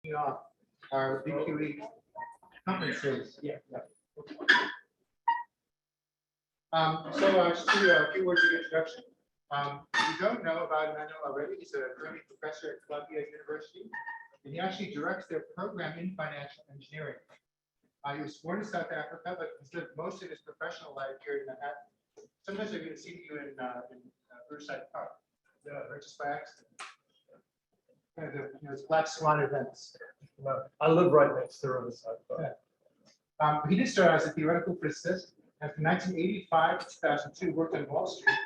Off our BQE conference series. Yeah. Just a few words of introduction. If you don't know about Emanuel already, he's a currently professor at Columbia University, and he actually directs their program in financial engineering. He was born in South Africa, but he's lived most of his professional life here in Manhattan. Sometimes I'm going to see you in Riverside Park, just by accident. It's Black Swan events. I live right next to Riverside Park. Yeah. He did start as a theoretical physicist, and from 1985 to 2002 worked on Wall Street,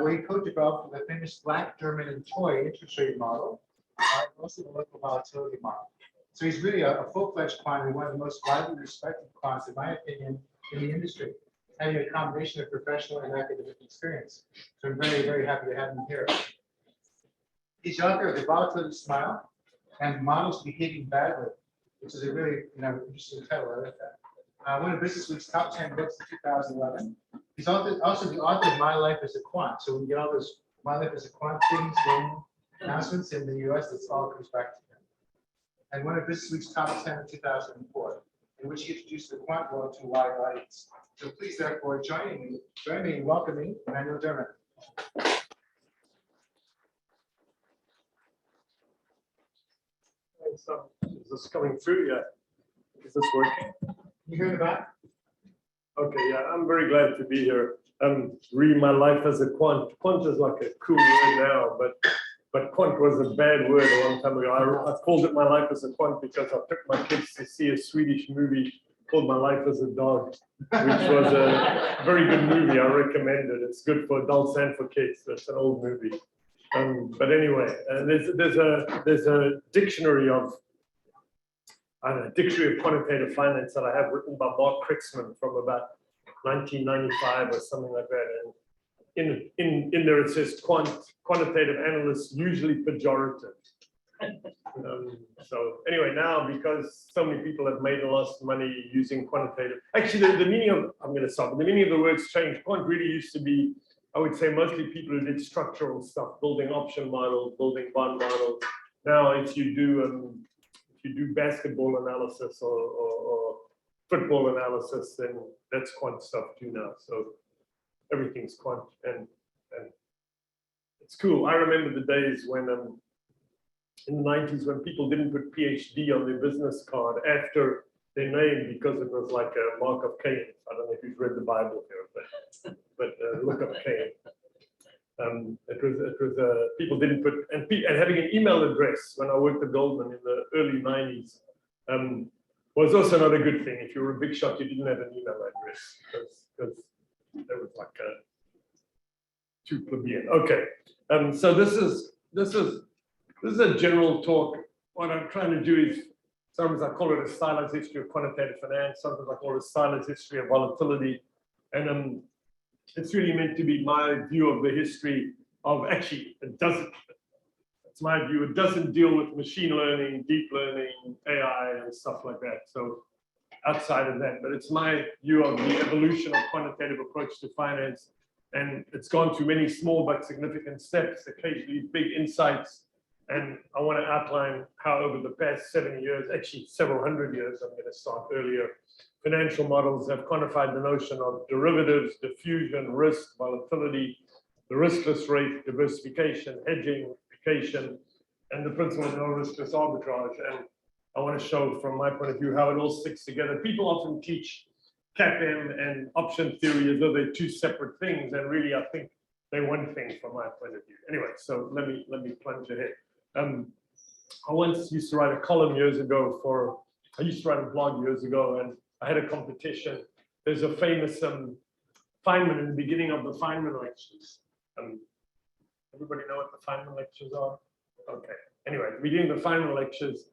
where he co-developed the famous Black, Derman, and Toy interest rate model, also the local volatility model. So he's really a full-fledged quant and one of the most widely respected quants, in my opinion, in the industry, having a combination of professional and academic experience. So I'm very, very happy to have him here. He's the author of The Volatility Smile and Models Behaving Badly, which is a really interesting title. I like that. One of Business Week's top 10 books in 2011. He's also the author of My Life as a Quant. So when you get all those My Life as a Quant things, announcements in the US, it's all comes back to him. And one of Business Week's top 10 in 2004, in which he introduced the quant world to a wide audience. So please, therefore, join me in welcoming Emanuel Derman. So, is this coming through? Yeah. Is this working? You hear the back? Okay, yeah, I'm very glad to be here. Reading My Life as a Quant. Quant is like a cool word now, but quant was a bad word a long time ago. I called it My Life as a Quant because I took my kids to see a Swedish movie called My Life as a Dog, which was a very good movie. I recommend it. It's good for adults and for kids. It's an old movie. But anyway, there's a dictionary of quantitative finance that I have written by Mark Kritzman from about 1995 or something like that. And in there it says quantitative analysts, usually pejorative. So anyway, now because so many people have made a lot of money using quantitative, actually the meaning of, I'm going to stop, the meaning of the words changed. Quant really used to be, I would say, mostly people who did structural stuff, building option models, building bond models. Now if you do basketball analysis or football analysis, then that's quant stuff too now. So everything's quant, and it's cool. I remember the days when in the 90s when people didn't put PhD on their business card after their name because it was like a mark of Cain. I don't know if you've read the Bible here, but look up Cain. It was people didn't put, and having an email address when I worked at Goldman in the early 90s was also not a good thing. If you were a big shot, you didn't have an email address because that was like too plebeian. Okay, so this is a general talk. What I'm trying to do is, sometimes I call it a stylized history of quantitative finance. Sometimes I call it a stylized history of volatility, and it's really meant to be my view of the history of, actually, it's my view, it doesn't deal with machine learning, deep learning, AI, and stuff like that. So outside of that, but it's my view of the evolution of quantitative approach to finance. And it's gone through many small but significant steps, occasionally big insights. And I want to outline how over the past 70 years, actually several hundred years, I'm going to start earlier, financial models have quantified the notion of derivatives, diffusion, risk, volatility, the riskless rate, diversification, hedging, and the principle of no riskless arbitrage. And I want to show from my point of view how it all sticks together. People often teach CAPM and option theory as though they're two separate things, and really I think they're one thing from my point of view. Anyway, so let me plunge ahead. I once used to write a column years ago I used to write a blog years ago, and I had a competition. There's a famous Feynman in the beginning of the Feynman lectures. Everybody know what the Feynman lectures are? Okay. Anyway, at the beginning of the Feynman lectures,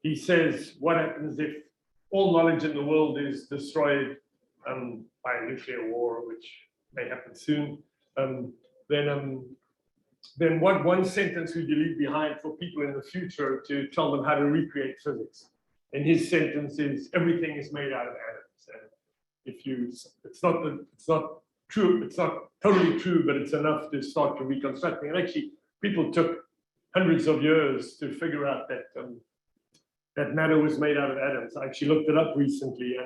he says, what happens if all knowledge in the world is destroyed by a nuclear war, which may happen soon? Then what one sentence would you leave behind for people in the future to tell them how to recreate physics? And his sentence is, everything is made out of atoms. And it's not true, it's not totally true, but it's enough to start to reconstructing. And actually, people took hundreds of years to figure out that that matter was made out of atoms. I actually looked it up recently,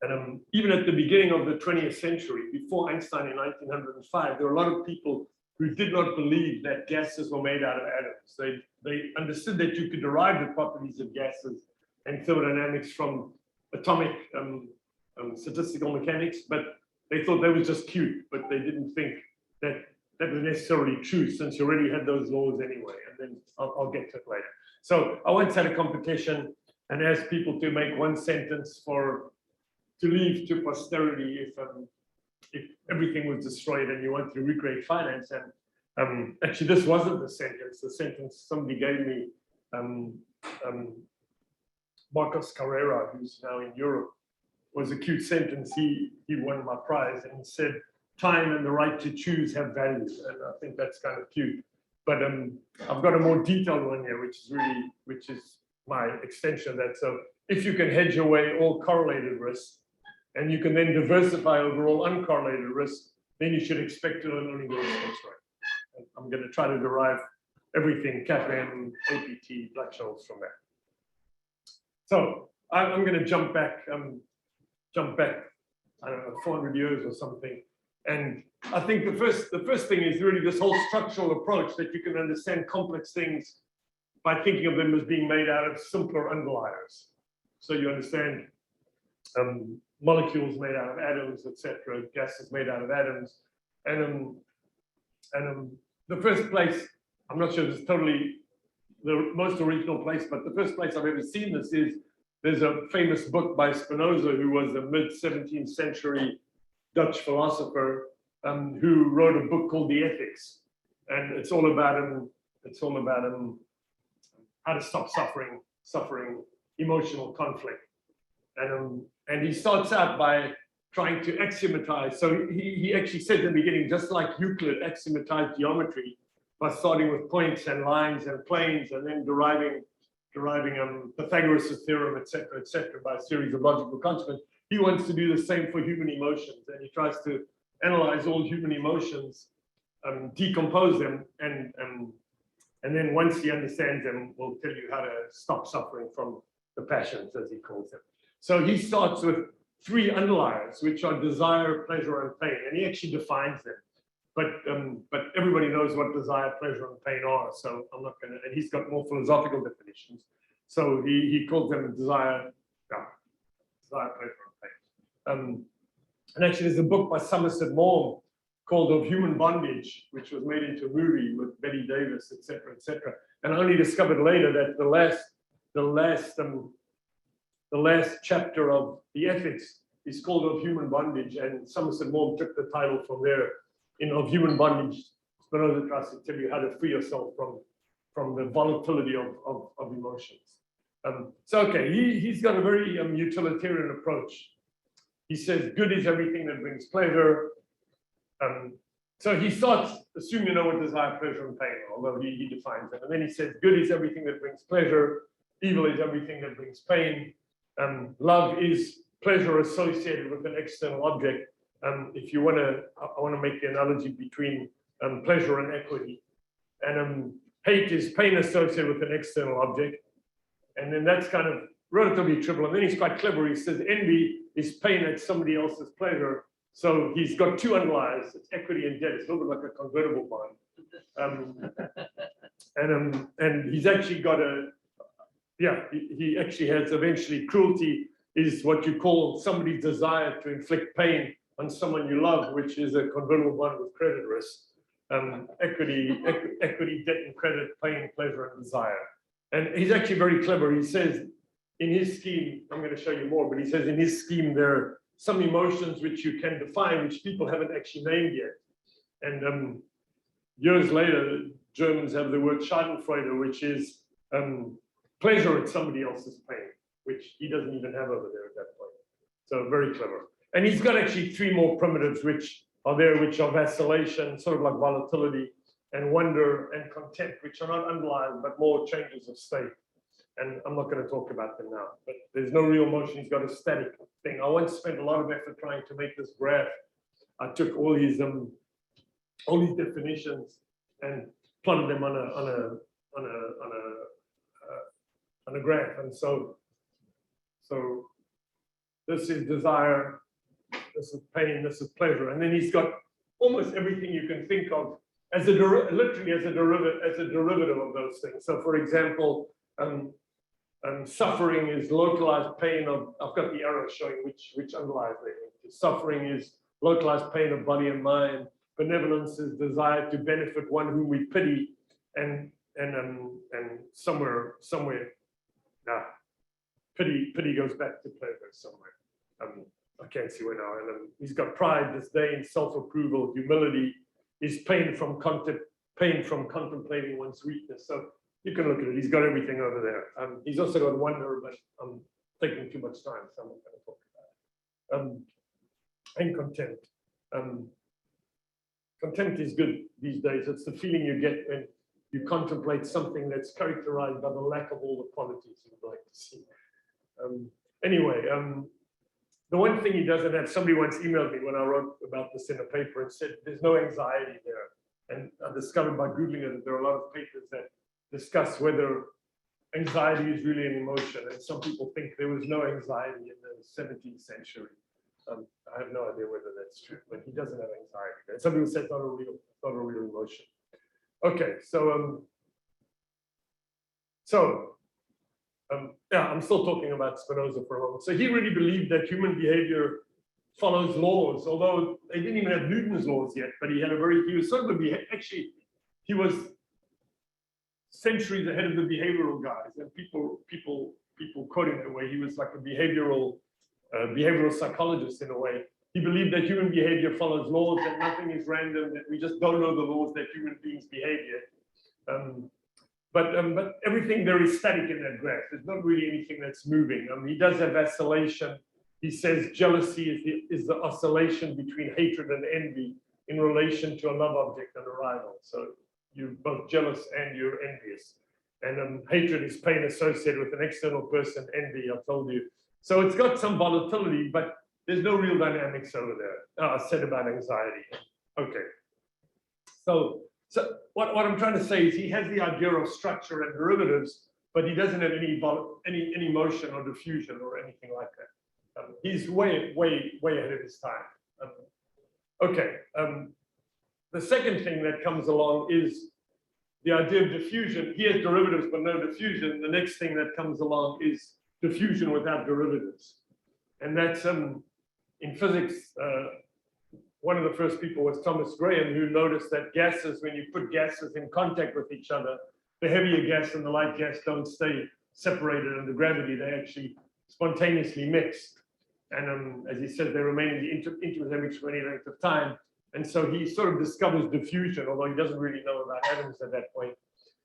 and even at the beginning of the 20th century, before Einstein in 1905, there were a lot of people who did not believe that gases were made out of atoms. They understood that you could derive the properties of gases and thermodynamics from atomic statistical mechanics, but they thought that was just cute, but they didn't think that that was necessarily true, since you already had those laws anyway, and then I'll get to it later. So I once had a competition and asked people to make one sentence to leave to posterity if everything was destroyed and you want to recreate finance. And actually, this wasn't the sentence. The sentence somebody gave me, Marcos Carrera, who's now in Europe, was a cute sentence. He won my prize, and he said, "Time and the right to choose have value." And I think that's kind of cute. But I've got a more detailed one here, which is my extension of that. So if you can hedge away all correlated risk, and you can then diversify over all uncorrelated risk, then you should expect to earn only the response rate. And I'm going to try to derive everything, CAPM, APT, Black-Scholes from that. So I'm going to jump back, I don't know, 400 years or something. And I think the first thing is really this whole structural approach, that you can understand complex things by thinking of them as being made out of simpler underliers. So you understand molecules made out of atoms, etc., gases made out of atoms. And the first place, I'm not sure it's totally the most original place, but the first place I've ever seen this is, there's a famous book by Spinoza, who was a mid-17th century Dutch philosopher, who wrote a book called The Ethics. And it's all about how to stop suffering emotional conflict. And he starts out by trying to axiomatize. So he actually said in the beginning, just like Euclid axiomatized geometry by starting with points and lines and planes, and then deriving Pythagoras' theorem, et cetera, by a series of logical consequences. He wants to do the same for human emotions, and he tries to analyze all human emotions, decompose them, and then once he understands them, will tell you how to stop suffering from the passions, as he calls them. So he starts with 3 underliers, which are desire, pleasure, and pain, and he actually defines them. But everybody knows what desire, pleasure, and pain are, so I'm not going to, and he's got more philosophical definitions. So he calls them desire, pleasure, and pain. And actually, there's a book by Somerset Maugham called Of Human Bondage, which was made into a movie with Betty Davis, et cetera, et cetera. And I only discovered later that the last chapter of the Ethics is called Of Human Bondage, and Somerset Maugham took the title from there. In Of Human Bondage, Spinoza tries to tell you how to free yourself from the volatility of emotions. So, okay, he's got a very utilitarian approach. He says, good is everything that brings pleasure. So he starts, assume you know what desire, pleasure, and pain are, although he defines them. And then he says, good is everything that brings pleasure. Evil is everything that brings pain. Love is pleasure associated with an external object. If you want to, I want to make the analogy between pleasure and equity. And hate is pain associated with an external object. And then that's kind of relatively trivial. And then he's quite clever. He says envy is pain at somebody else's pleasure. So he's got 2 underliers, it's equity and debt. It's a little bit like a convertible bond. And he's actually got he actually has eventually cruelty is what you call somebody's desire to inflict pain on someone you love, which is a convertible bond with credit risk. Equity, debt and credit, pain, pleasure, and desire. And he's actually very clever. He says in his scheme, I'm going to show you more, but he says in his scheme there are some emotions which you can define, which people haven't actually named yet. And years later, Germans have the word Schadenfreude, which is pleasure at somebody else's pain, which he doesn't even have over there at that point. So very clever. And he's got actually 3 more primitives which are there, which are vacillation, sort of like volatility, and wonder and content, which are not underlying, but more changes of state. And I'm not going to talk about them now, but there's no real motion. He's got a static thing. I once spent a lot of effort trying to make this graph. I took all these definitions and plotted them on a on a graph. And so this is desire, this is pain, this is pleasure. And then he's got almost everything you can think of as literally as a derivative of those things. So for example, suffering is localized pain of, I've got the arrow showing which underlies it. Suffering is localized pain of body and mind. Benevolence is desire to benefit one whom we pity, and somewhere, pity goes back to pleasure somewhere. I can't see where now. And he's got pride, disdain, self-approval, humility, is pain from contemplating one's weakness. So you can look at it. He's got everything over there. He's also got wonder, but I'm taking too much time, so I'm not going to talk about it. And contempt. Contempt is good these days. It's the feeling you get when you contemplate something that's characterized by the lack of all the qualities you'd like to see. Anyway, the one thing he doesn't have, somebody once emailed me when I wrote about this in a paper and said, there's no anxiety there. And I discovered by Googling it that there are a lot of papers that discuss whether anxiety is really an emotion. And some people think there was no anxiety in the 17th century. I have no idea whether that's true, but he doesn't have anxiety. And some people say it's not a real emotion. Okay, yeah, I'm still talking about Spinoza for a moment. So he really believed that human behavior follows laws, although they didn't even have Newton's laws yet, but he was sort of he was centuries ahead of the behavioral guys, and people quote him in a way. He was like a behavioral psychologist in a way. He believed that human behavior follows laws, that nothing is random, that we just don't know the laws that human beings behave yet. But everything there is static in that graph. There's not really anything that's moving. He does have vacillation. He says jealousy is the oscillation between hatred and envy in relation to a love object and a rival. So you're both jealous and you're envious. And hatred is pain associated with an external person, envy, I told you. So it's got some volatility, but there's no real dynamics over there. I said about anxiety. Okay. So what I'm trying to say is he has the idea of structure and derivatives, but he doesn't have any motion or diffusion or anything like that. He's way ahead of his time. Okay. The second thing that comes along is the idea of diffusion. He has derivatives, but no diffusion. The next thing that comes along is diffusion without derivatives. And that's in physics, one of the first people was Thomas Graham, who noticed that gases, when you put gases in contact with each other, the heavier gas and the light gas don't stay separated under gravity. They actually spontaneously mix. And as he said, they remain in the interdynamics for any length of time. And so he sort of discovers diffusion, although he doesn't really know about atoms at that point.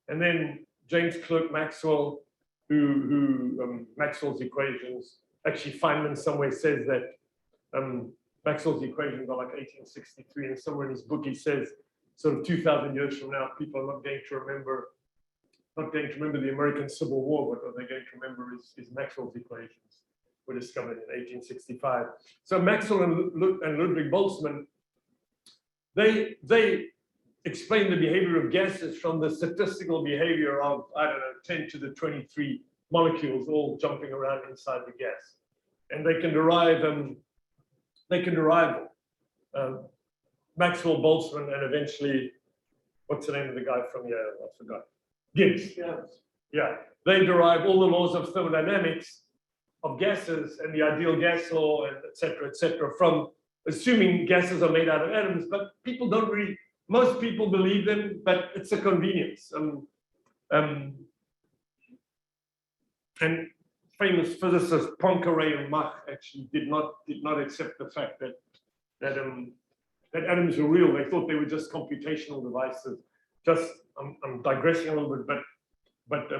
And then James Clerk Maxwell, who Maxwell's equations, actually Feynman somewhere says that Maxwell's equations are like 1863, and somewhere in his book he says, sort of 2,000 years from now, people are not going to remember the American Civil War, but what they're going to remember is Maxwell's equations were discovered in 1865. So Maxwell and Ludwig Boltzmann, they explain the behavior of gases from the statistical behavior of, I don't know, 10 to the 23 molecules all jumping around inside the gas. And they can derive Maxwell, Boltzmann, and eventually, what's the name of the guy from Yale? I forgot. Gibbs. Yeah. They derive all the laws of thermodynamics of gases and the ideal gas law, and et cetera, from assuming gases are made out of atoms. But people don't really, most people believe them, but it's a convenience. And famous physicists Poincaré and Mach actually did not accept the fact that atoms were real. They thought they were just computational devices. I'm digressing a little bit, but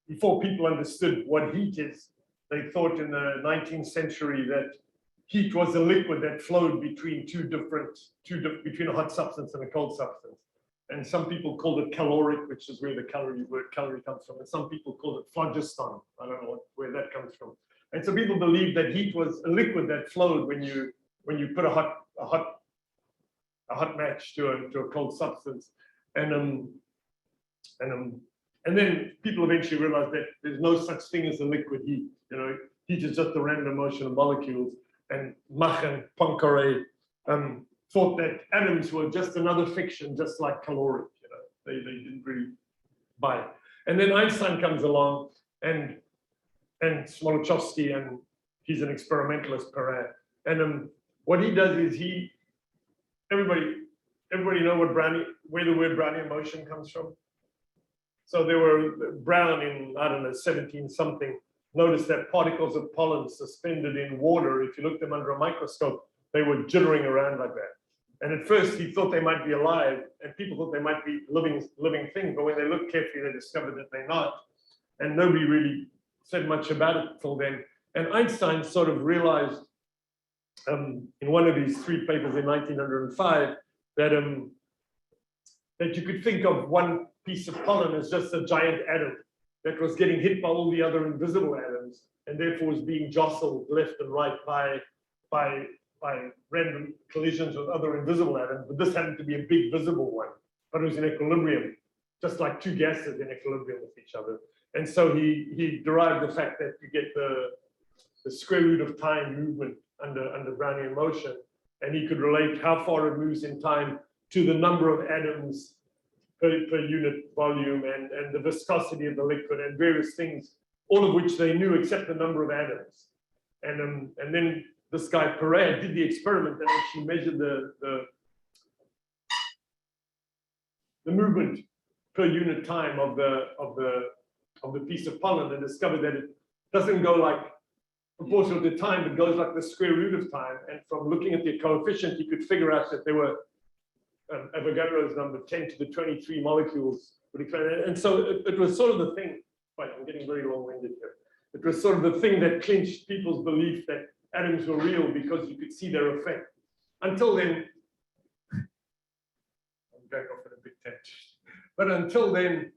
before people understood what heat is, they thought in the 19th century that heat was a liquid that flowed between between a hot substance and a cold substance. And some people called it caloric, which is where the word calorie comes from. And some people called it phlogiston. I don't know where that comes from. And so people believed that heat was a liquid that flowed when you put a hot match to a cold substance. And And then people eventually realized that there's no such thing as a liquid heat. You know, heat is just the random motion of molecules. And Mach and Poincaré thought that atoms were just another fiction, just like caloric. You know, they didn't really buy it. And then Einstein comes along, and Smoluchowski, and he's an experimentalist, Carr. And what he does is everybody know where the word Brownian motion comes from? So they were Brown in, I don't know, 17 something, noticed that particles of pollen suspended in water, if you looked at them under a microscope, they were jittering around like that. And at first he thought they might be alive, and people thought they might be living things, but when they looked carefully, they discovered that they're not. And nobody really said much about it till then. And Einstein sort of realized in one of his 3 papers in 1905 that you could think of one piece of pollen as just a giant atom that was getting hit by all the other invisible atoms, and therefore was being jostled left and right by random collisions with other invisible atoms. But this happened to be a big visible one, but it was in equilibrium, just like 2 gases in equilibrium with each other. And so he derived the fact that you get the square root of time movement under Brownian motion, and he could relate how far it moves in time to the number of atoms per unit volume and the viscosity of the liquid and various things, all of which they knew except the number of atoms. And then this guy Carr did the experiment and actually measured the movement per unit time of the piece of pollen, and discovered that it doesn't go like proportional to time, but goes like the square root of time. And from looking at the coefficient, you could figure out that there were Avogadro's number 10 to the 23 molecules. And so it was sort of the thing. Wait, I'm getting very long-winded here. It was sort of the thing that clinched people's belief that atoms were real because you could see their effect. Until then, I'm going off on a big tangent. But until then,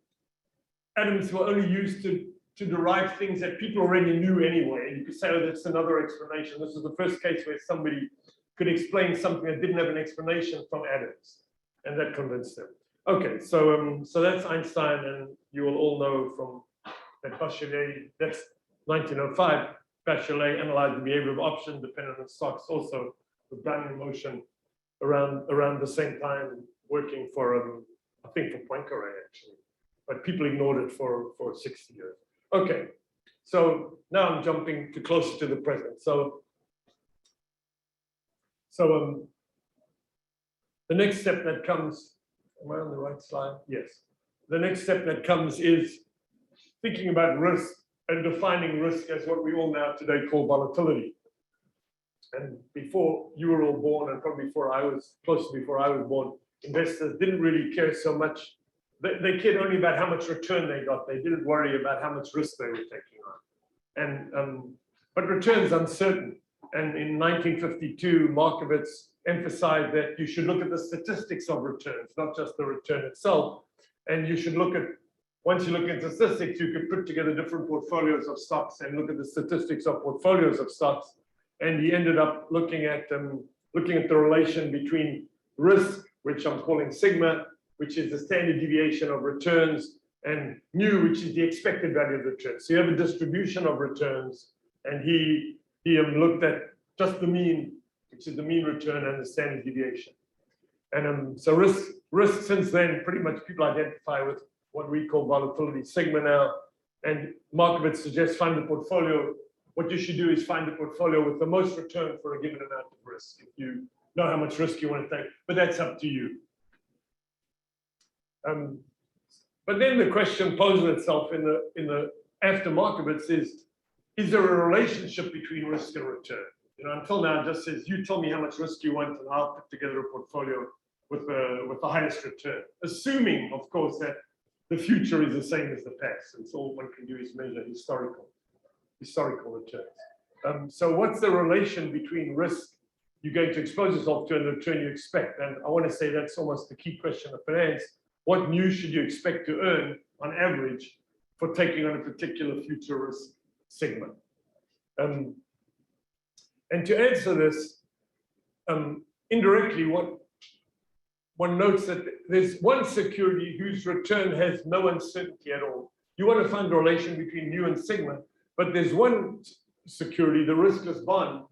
atoms were only used to derive things that people already knew anyway. And you could say, oh, that's another explanation. This is the first case where somebody could explain something that didn't have an explanation from atoms. And that convinced them. Okay, so that's Einstein, and you will all know from that Bachelet, that's 1905, Bachelet analyzed the behavior of option dependent on stocks, also with Brownian motion around the same time, working for, I think for Poincaré actually, but people ignored it for 60 years. Okay, so now I'm jumping to closer to the present. So the next step that comes, am I on the right slide? Yes. The next step that comes is thinking about risk and defining risk as what we all now today call volatility. And before you were all born, and probably close to before I was born, investors didn't really care so much. They cared only about how much return they got. They didn't worry about how much risk they were taking on. But return's uncertain. And in 1952, Markowitz emphasized that you should look at the statistics of returns, not just the return itself. And you should look at, once you look at statistics, you could put together different portfolios of stocks and look at the statistics of portfolios of stocks. And he ended up looking at the relation between risk, which I'm calling sigma, which is the standard deviation of returns, and mu, which is the expected value of returns. So you have a distribution of returns, and he looked at just the mean, which is the mean return, and the standard deviation. And so risk since then, pretty much people identify with what we call volatility sigma now. And Markowitz suggests find a portfolio. What you should do is find a portfolio with the most return for a given amount of risk, if you know how much risk you want to take, but that's up to you. But then the question poses itself in the after Markowitz is there a relationship between risk and return? You know, until now it just says, you tell me how much risk you want and I'll put together a portfolio with the highest return. Assuming, of course, that the future is the same as the past. And so all one can do is measure historical returns. So what's the relation between risk you're going to expose yourself to and the return you expect? And I want to say that's almost the key question of finance. What mu should you expect to earn on average for taking on a particular future risk sigma? And to answer this, indirectly, one notes that there's one security whose return has no uncertainty at all. You want to find a relation between mu and sigma, but there's one security, the riskless bond,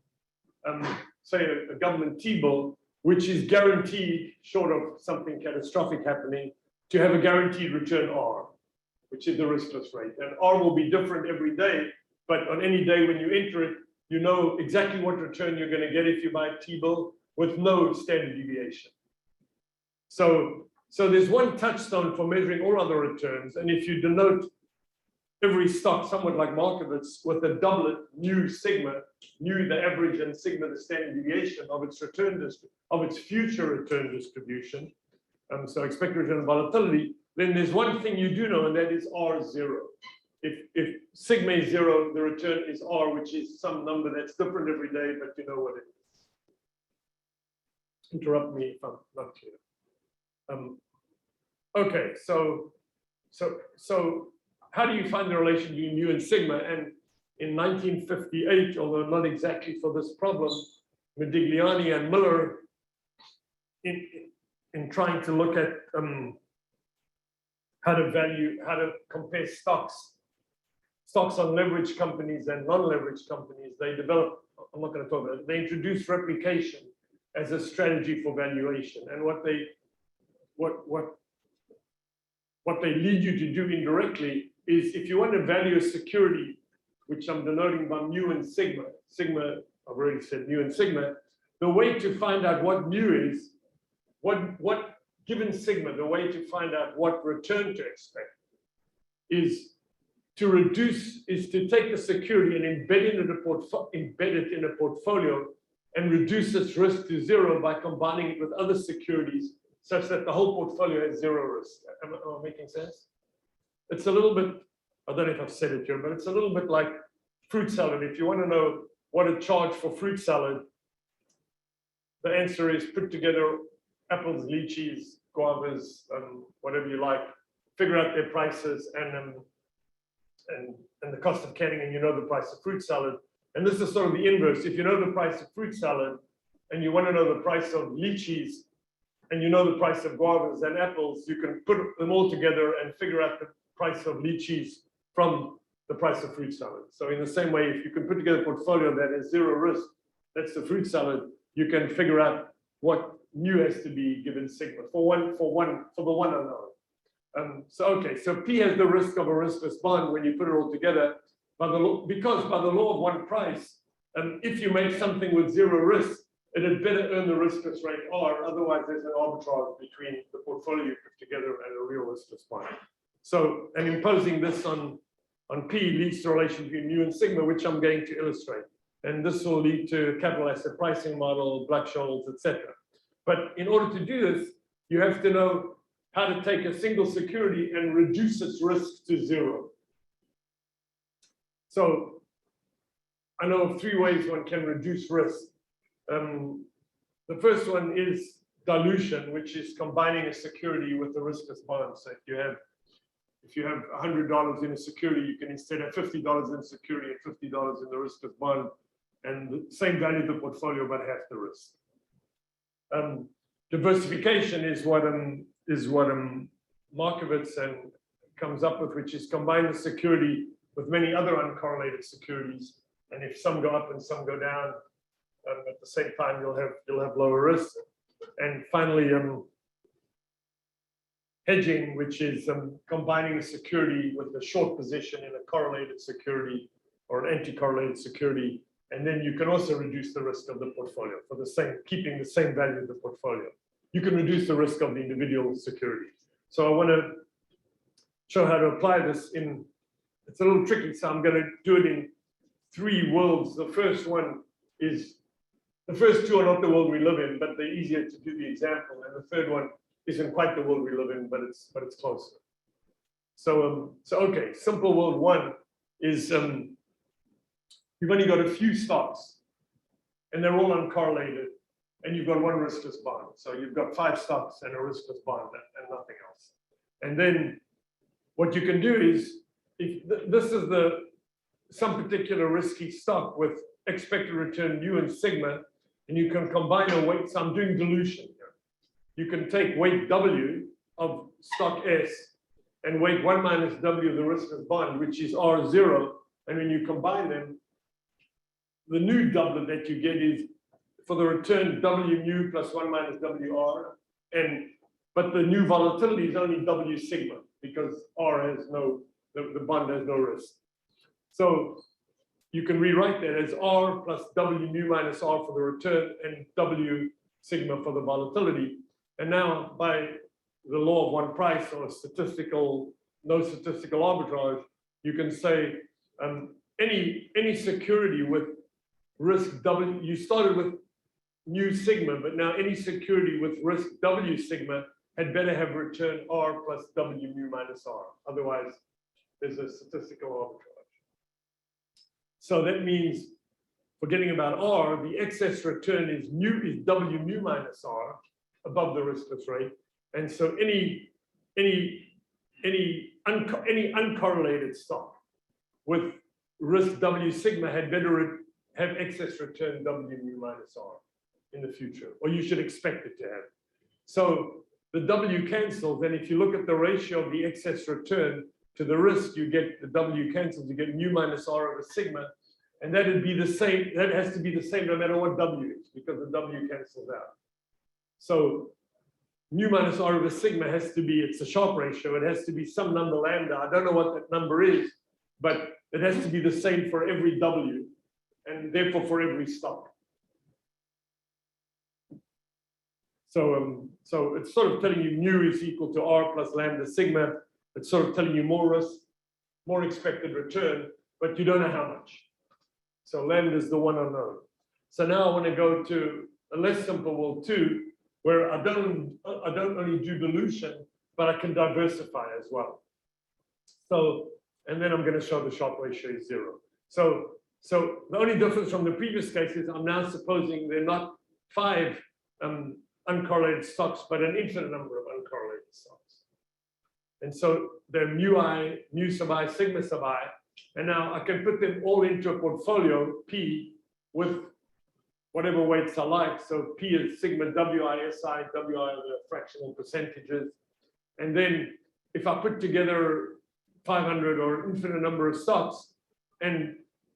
say a government T-bill, which is guaranteed, short of something catastrophic happening, to have a guaranteed return R, which is the riskless rate. And R will be different every day, but on any day when you enter it, you know exactly what return you're going to get if you buy a T-bill with no standard deviation. So there's one touchstone for measuring all other returns. And if you denote every stock somewhat like Markovitz with a doublet, mu sigma, mu the average and sigma the standard deviation of its future return distribution, so expected return volatility, then there's one thing you do know, and that is R is 0. If sigma is 0, the return is R, which is some number that's different every day, but you know what it is. Interrupt me if I'm not clear. Okay, so how do you find the relation between mu and sigma? And in 1958, although not exactly for this problem, Modigliani and Miller, in trying to look at how to compare stocks on leveraged companies and non-leveraged companies, they developed, I'm not going to talk about it, they introduced replication as a strategy for valuation. And what they lead you to do indirectly is, if you want to value a security, which I'm denoting by mu and sigma, I've already said mu and sigma, the way to find out what mu is, what given sigma, the way to find out what return to expect is to take the security and embed it in a portfolio and reduce its risk to 0 by combining it with other securities such that the whole portfolio has 0 risk. Am I making sense? It's a little bit, I don't know if I've said it here, but it's a little bit like fruit salad. If you want to know what to charge for fruit salad, the answer is put together apples, lychees, guavas, whatever you like, figure out their prices and the cost of canning, and you know the price of fruit salad. And this is sort of the inverse. If you know the price of fruit salad and you want to know the price of lychees, and you know the price of guavas and apples, you can put them all together and figure out the price of lychees from the price of fruit salad. So in the same way, if you can put together a portfolio that has 0 risk, that's the fruit salad, you can figure out what mu has to be given sigma for the one unknown. So P has the risk of a riskless bond when you put it all together, because by the law of one price, if you make something with 0 risk, it had better earn the riskless rate R, otherwise there's an arbitrage between the portfolio you put together and a real riskless bond. So, and imposing this on P leads to a relation between mu and sigma, which I'm going to illustrate. And this will lead to capital asset pricing model, Black-Scholes, etc. But in order to do this, you have to know how to take a single security and reduce its risk to 0. So I know of 3 ways one can reduce risk. The first one is dilution, which is combining a security with a riskless bond. So if you have $100 in a security, you can instead have $50 in security and $50 in the riskless bond, and the same value of the portfolio, but half the risk. Diversification is what Markovitz and comes up with, which is combine the security with many other uncorrelated securities, and if some go up and some go down, at the same time you'll have lower risk. And finally, hedging, which is combining a security with a short position in a correlated security or an anti-correlated security, and then you can also reduce the risk of the portfolio for keeping the same value of the portfolio. You can reduce the risk of the individual security. So I want to show how to apply this it's a little tricky, so I'm going to do it in 3 worlds. The first 2 are not the world we live in, but they're easier to do the example. And the third one isn't quite the world we live in, but it's closer. So okay, simple world 1 is you've only got a few stocks, and they're all uncorrelated, and you've got one riskless bond. So you've got 5 stocks and a riskless bond and nothing else. And then what you can do is, if this is some particular risky stock with expected return mu and sigma, and you can combine a weight. So I'm doing dilution here. you can take weight W of stock S and weight 1 minus W of the riskless bond, which is R0. And when you combine them, the new doublet that you get is for the return W mu plus 1 minus WR. But the new volatility is only W sigma because R has no, the bond has no risk. So you can rewrite that as R plus W mu minus R for the return and W sigma for the volatility. And now by the law of one price or no statistical arbitrage, you can say any security with risk W, you started with mu sigma, but now any security with risk W sigma had better have return R plus W mu minus R. Otherwise, there's a statistical arbitrage. So that means, forgetting about R, the excess return is W mu minus R above the riskless rate. And so any uncorrelated stock with risk W sigma had better have excess return W mu minus R in the future, or you should expect it to have. So the W cancels, and if you look at the ratio of the excess return to the risk, you get the W cancels, you get mu minus R over sigma, and that would be the same, that has to be the same no matter what W is, because the W cancels out. So mu minus R over sigma has to be, it's a Sharpe ratio, it has to be some number lambda. I don't know what that number is, but it has to be the same for every W, and therefore for every stock. So it's sort of telling you mu is equal to R plus lambda sigma. It's sort of telling you more risk, more expected return, but you don't know how much. So lambda is the one unknown. So now I want to go to a less simple world 2, where I don't only do dilution, but I can diversify as well. So, and then I'm going to show the Sharpe ratio is 0. So the only difference from the previous case is I'm now supposing they're not 5 uncorrelated stocks, but an infinite number of uncorrelated stocks. And so they're mu sub I, sigma sub I, and now I can put them all into a portfolio, P, with whatever weights I like. So P is sigma WI, SI, WI are the fractional percentages. And then if I put together 500 or an infinite number of stocks, and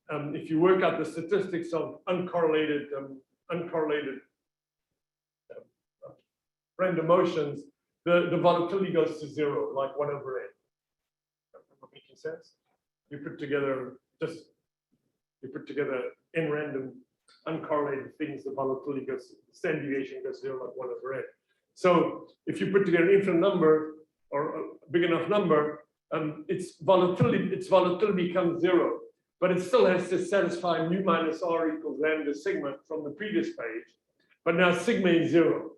if you work out the statistics of uncorrelated random motions, the volatility goes to 0, like 1 over n. Making sense? You put together n random uncorrelated things, the volatility goes, standard deviation goes 0, like 1 over n. So if you put together an infinite number or a big enough number, its volatility becomes 0, but it still has to satisfy mu minus R equals lambda sigma from the previous page. But now sigma is 0.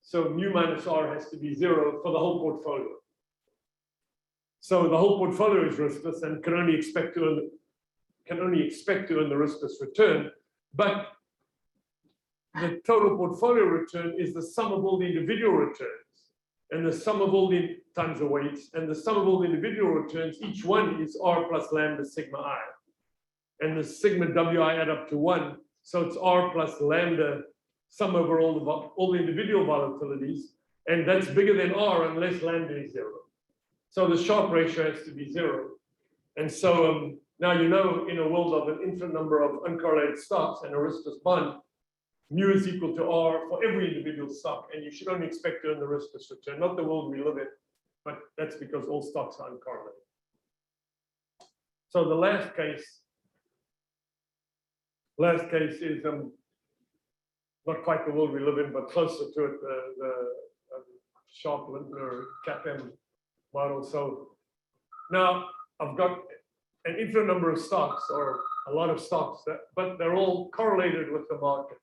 So mu minus R has to be 0 for the whole portfolio. So the whole portfolio is riskless and can only expect to earn the riskless return. But the total portfolio return is the sum of all the individual returns, and the sum of all the times the weights, and the sum of all the individual returns, each one is R plus lambda sigma I. And the sigma WI add up to 1. So it's R plus lambda sum over all the individual volatilities, and that's bigger than R unless lambda is 0. So the Sharpe ratio has to be 0. And so now you know, in a world of an infinite number of uncorrelated stocks and a riskless bond, mu is equal to R for every individual stock, and you should only expect to earn the riskless return, not the world we live in, but that's because all stocks are uncorrelated. So the last case is not quite the world we live in, but closer to it, the Sharpe Lindner CAPM model. So now I've got an infinite number of stocks, or a lot of stocks, but they're all correlated with the market.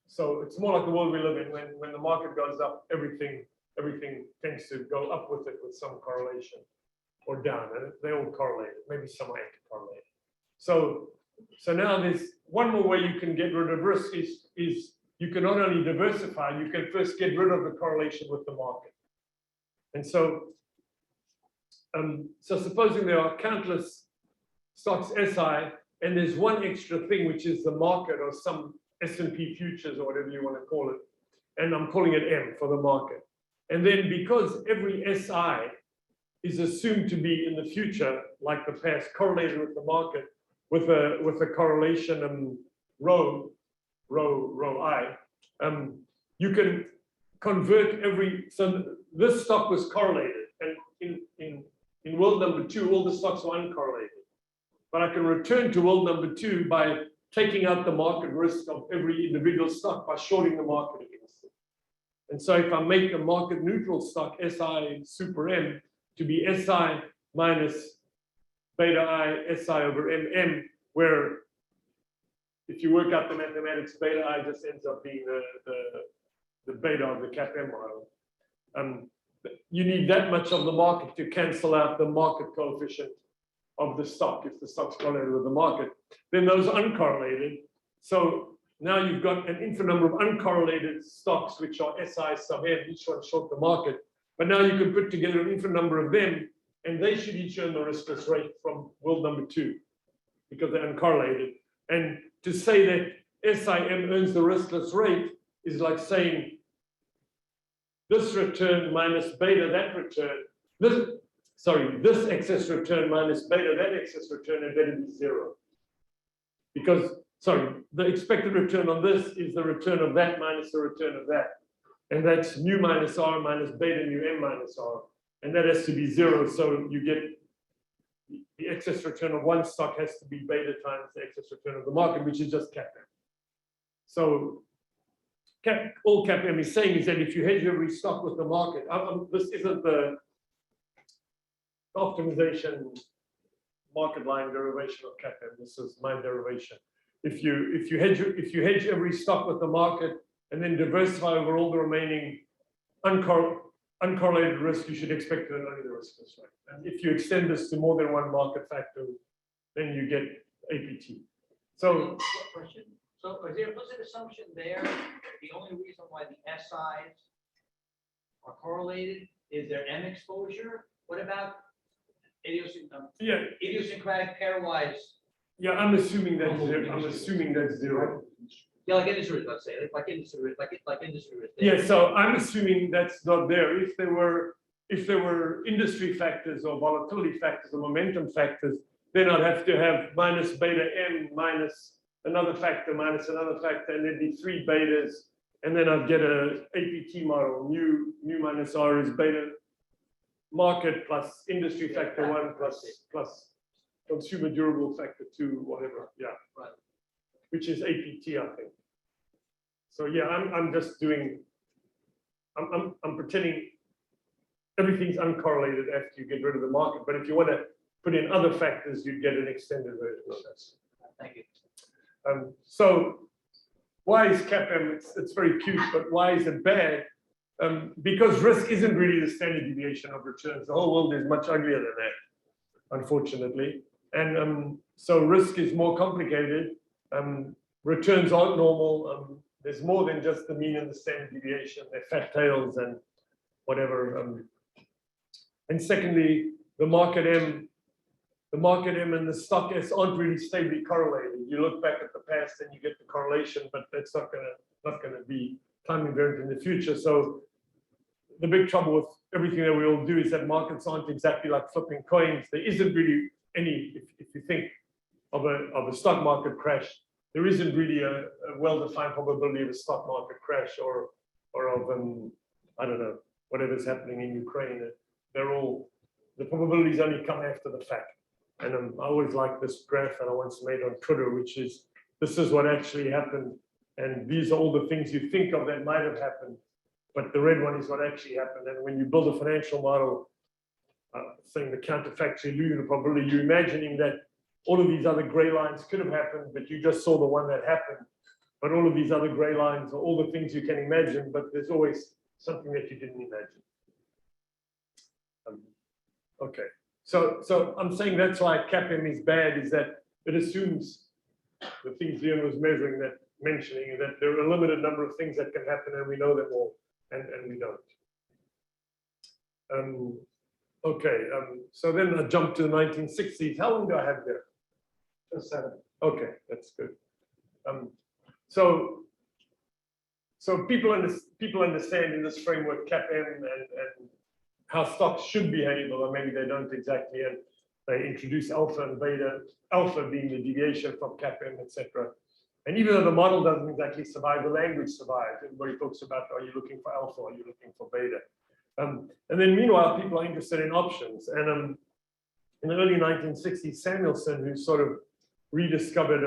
So it's more like the world we live in. When the market goes up, everything tends to go up with it with some correlation, or down, and they all correlate. Maybe some are anti-correlated. So now there's one more way you can get rid of risk is you can not only diversify, you can first get rid of the correlation with the market. And so supposing there are countless stocks SI, and there's one extra thing, which is the market or some S&P futures or whatever you want to call it. and I'm calling it M for the market. And then because every SI is assumed to be in the future, like the past, correlated with the market, with a correlation rho I, you can convert so this stock was correlated, and in world number 2, all the stocks were uncorrelated. But I can return to world number 2 by taking out the market risk of every individual stock by shorting the market against it. And so if I make a market neutral stock, SI super M, to be SI minus beta I SI over MM, where if you work out the mathematics, beta I just ends up being the beta of the CAPM model. You need that much of the market to cancel out the market coefficient of the stock if the stock's correlated with the market. Then those uncorrelated. So now you've got an infinite number of uncorrelated stocks, which are SI sub M, each one short the market. But now you can put together an infinite number of them, and they should each earn the riskless rate from world number 2 because they're uncorrelated. And to say that SIM earns the riskless rate is like saying this return minus beta that return, this excess return minus beta that excess return, and better be 0. Because, the expected return on this is the return of that minus the return of that. And that's mu minus R minus beta mu M minus R. And that has to be 0. So you get the excess return of one stock has to be beta times the excess return of the market, which is just CAPM. So all CAPM is saying is that if you hedge every stock with the market, this isn't the optimization market line derivation of CAPM. This is my derivation. If you hedge every stock with the market and then diversify over all the remaining uncorrelated risk, you should expect to earn only the riskless rate. And if you extend this to more than one market factor, then you get APT. So, question. So is there implicit assumption there? The only reason why the SIs are correlated is their M exposure. What about idiosyncratic pairwise? Yeah, I'm assuming that's 0. I'm assuming that's 0. Yeah, like industry risk, let's say, like industry risk, like industry risk. Yeah, so I'm assuming that's not there. If there were industry factors or volatility factors or momentum factors, then I'd have to have minus beta M minus another factor, and there'd be 3 betas, and then I'd get a APT model. Mu minus R is beta market plus industry factor 1 plus consumer durable factor 2, whatever. Yeah, right. Which is APT, I think. So yeah, I'm just doing. I'm pretending everything's uncorrelated after you get rid of the market. But if you want to put in other factors, you get an extended version of that. Thank you. So why is CAPM? It's very cute, but why is it bad? Because risk isn't really the standard deviation of returns. The whole world is much uglier than that, unfortunately. And so risk is more complicated. Returns aren't normal. There's more than just the mean and the standard deviation. They're fat tails and whatever. And secondly, the market M and the stock S aren't really stably correlated. You look back at the past and you get the correlation, but that's not gonna be time invariant in the future. So the big trouble with everything that we all do is that markets aren't exactly like flipping coins. There isn't really any, if you think of a stock market crash, there isn't really a well-defined probability of a stock market crash or of I don't know, whatever's happening in Ukraine. They're all, the probabilities only come after the fact. And I always like this graph that I once made on Twitter, which is, this is what actually happened. And these are all the things you think of that might have happened. But the red one is what actually happened. And when you build a financial model, saying the counterfactual illusion of probability, you're imagining that all of these other gray lines could have happened, but you just saw the one that happened. But all of these other gray lines are all the things you can imagine, but there's always something that you didn't imagine. Okay, so I'm saying that's why CAPM is bad, is that it assumes the things Leon was mentioning, that there are a limited number of things that can happen, and we know them all, and we don't. Okay, so then I jump to the 1960s. How long do I have there? Just 7. Okay, that's good. So so people understand in this framework CAPM and how stocks should behave, or maybe they don't exactly, and they introduce alpha and beta, alpha being the deviation from CAPM, etc. And even though the model doesn't exactly survive, the language survives. Everybody talks about, are you looking for alpha, are you looking for beta? And then meanwhile, people are interested in options. And in the early 1960s, Samuelson, who sort of rediscovered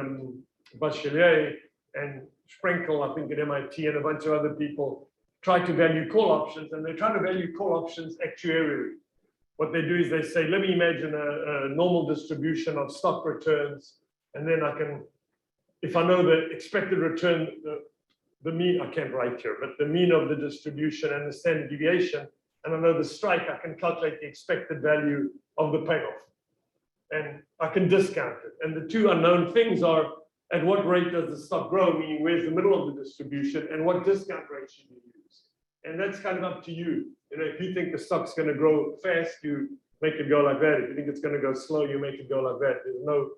Bachelier and Sprenkel, I think at MIT, and a bunch of other people tried to value call options, and they're trying to value call options actuarially. What they do is they say, let me imagine a normal distribution of stock returns, and then I can, if I know the expected return, the mean, I can't write here, but the mean of the distribution and the standard deviation, and I know the strike, I can calculate the expected value of the payoff. And I can discount it. And the two unknown things are, at what rate does the stock grow, meaning where's the middle of the distribution, and what discount rate should you use? And that's kind of up to you. You know, if you think the stock's going to grow fast, you make it go like that. If you think it's going to go slow, you make it go like that. There's no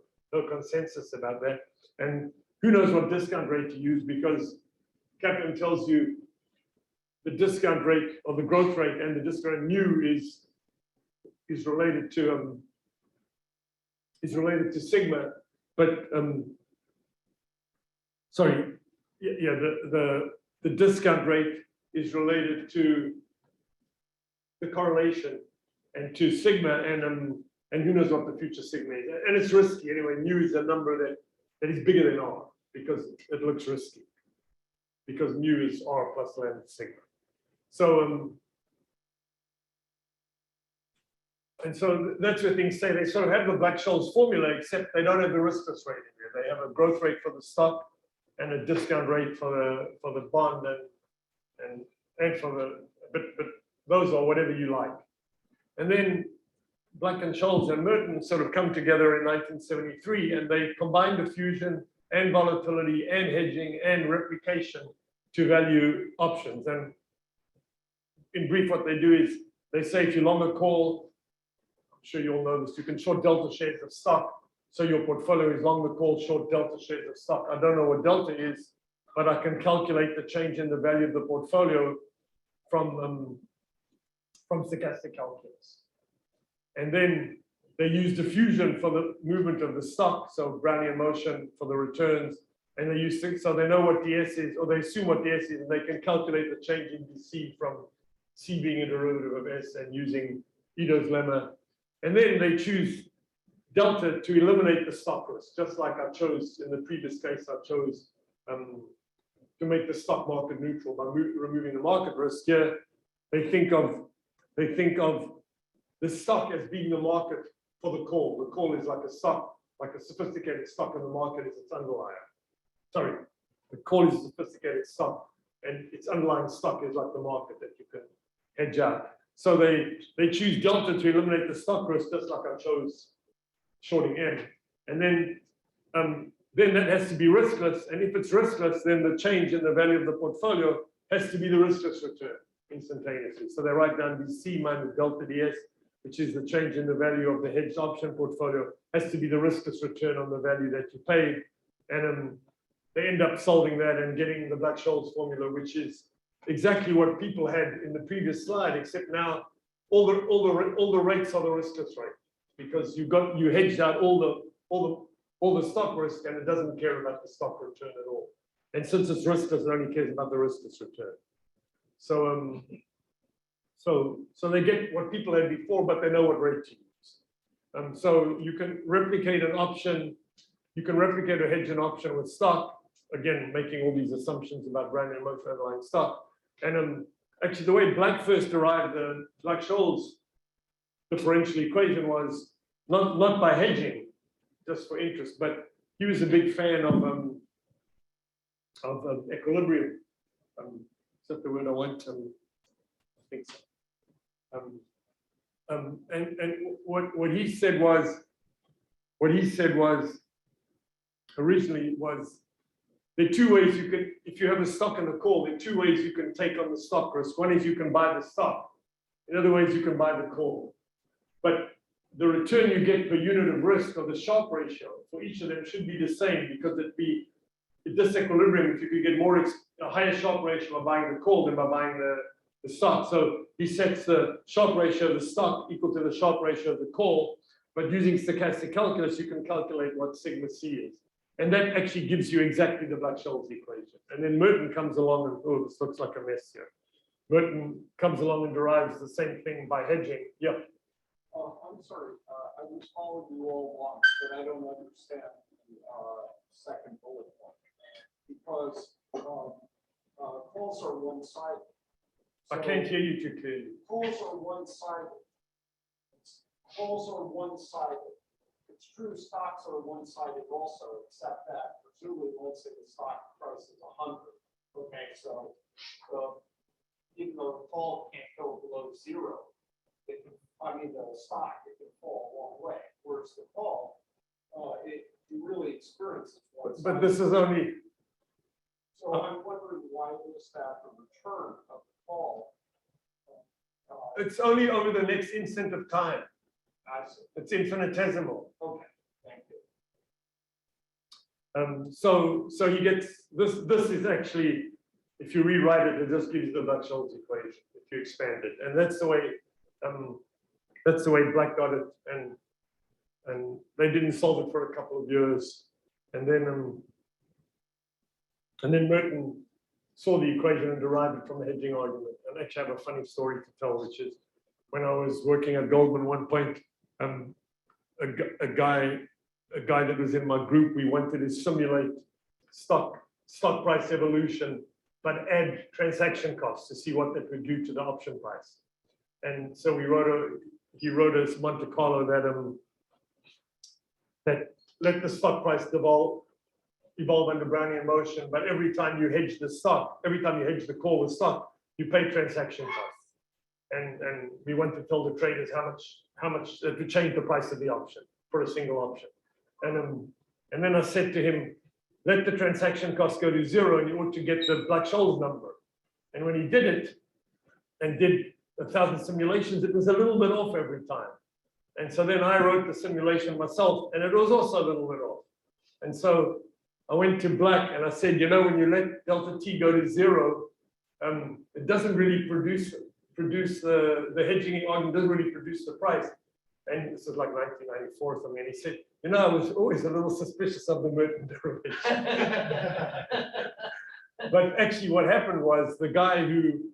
consensus about that. And who knows what discount rate to use, because CAPM tells you the discount rate or the growth rate, and the discount mu is related to sigma, but sorry, yeah, the discount rate is related to the correlation and to sigma, and who knows what the future sigma is, and it's risky anyway. Mu is a number that is bigger than R because it looks risky, because mu is R plus lambda sigma. So and so that's where things say they sort of have the Black-Scholes formula, except they don't have the riskless rate in here. They have a growth rate for the stock and a discount rate for the bond and for the, but those are whatever you like. And then Black and Scholes and Merton sort of come together in 1973, and they combine diffusion and volatility and hedging and replication to value options. And in brief, what they do is they say if you long a call, I'm sure you all know this, you can short delta shares of stock. So your portfolio is long the call, short delta shares of stock. I don't know what delta is, but I can calculate the change in the value of the portfolio from stochastic calculus. And then they use diffusion for the movement of the stock, so Brownian motion for the returns, and they use, so they know what DS is, or they assume what DS is, and they can calculate the change in DC from C being a derivative of S and using Ito's lemma. And then they choose delta to eliminate the stock risk, just like I chose in the previous case. I chose to make the stock market neutral by removing the market risk. Here, they think of the stock as being the market for the call. The call is like a stock, like a sophisticated stock in the market is its underlier. Sorry, the call is a sophisticated stock, and its underlying stock is like the market that you can hedge out. So they choose delta to eliminate the stock risk, just like I chose shorting M. And then that has to be riskless. And if it's riskless, then the change in the value of the portfolio has to be the riskless return instantaneously. So they write down DC minus delta DS, which is the change in the value of the hedged option portfolio, has to be the riskless return on the value that you paid. And they end up solving that and getting the Black-Scholes formula, which is exactly what people had in the previous slide, except now all the rates are the riskless rate, because you hedged out all the stock risk, and it doesn't care about the stock return at all. And since it's riskless, it only cares about the riskless return. So so they get what people had before, but they know what rate to use. So you can replicate an option, you can replicate or hedge an option with stock, again making all these assumptions about Brownian motion underlying stock. And actually, the way Black first derived the Black-Scholes differential equation was not by hedging, just for interest, but he was a big fan of equilibrium. Is that the word I want? I think so. And what he said was originally was, there are two ways you can, if you have a stock and a call, there are two ways you can take on the stock risk. One is you can buy the stock. In other ways, you can buy the call. But the return you get per unit of risk, or the Sharpe ratio for each of them, should be the same, because disequilibrium if you could get a higher Sharpe ratio by buying the call than by buying the stock. So he sets the Sharpe ratio of the stock equal to the Sharpe ratio of the call, but using stochastic calculus, you can calculate what sigma C is. And that actually gives you exactly the Black-Scholes equation. And then Merton comes along and, oh, this looks like a mess here. Merton comes along and derives the same thing by hedging. Yep. I'm sorry, I was following you all along, but I don't understand the second bullet point. Because calls are one-sided. I can't hear you too clearly. Calls are one-sided. Calls are one-sided. It's true stocks are one-sided also, except that presumably, let's say the stock price is 100. Okay, so even though the call can't go below 0, it can, the stock, it can fall a long way. Whereas the call, you really experience it. But this is only. So I'm wondering why is that the return of the call? It's only over the next instant of time. I see. It's infinitesimal. Okay, thank you. So he gets this. This is actually, if you rewrite it, it just gives you the Black-Scholes equation if you expand it, and that's the way. That's the way Black got it, and they didn't solve it for a couple of years, and then Merton saw the equation and derived it from the hedging argument. And actually, I have a funny story to tell, which is when I was working at Goldman, one point, a guy that was in my group, we wanted to simulate stock price evolution, but add transaction costs to see what that would do to the option price. And so he wrote us Monte Carlo that let the stock price evolve under Brownian motion, but every time you hedge the stock, every time you hedge the call with stock, you pay transaction costs. And we want to tell the traders how much to change the price of the option for a single option. And then I said to him, let the transaction cost go to 0 and you ought to get the Black-Scholes number. And when he did it and did 1,000 simulations, it was a little bit off every time. And so then I wrote the simulation myself, and it was also a little bit off. And so I went to Black and I said, you know, when you let delta T go to 0, it doesn't really produce the hedging argument, doesn't really produce the price. And this is like 1994 or something. And he said, you know, I was always a little suspicious of the Merton derivation. But actually what happened was the guy who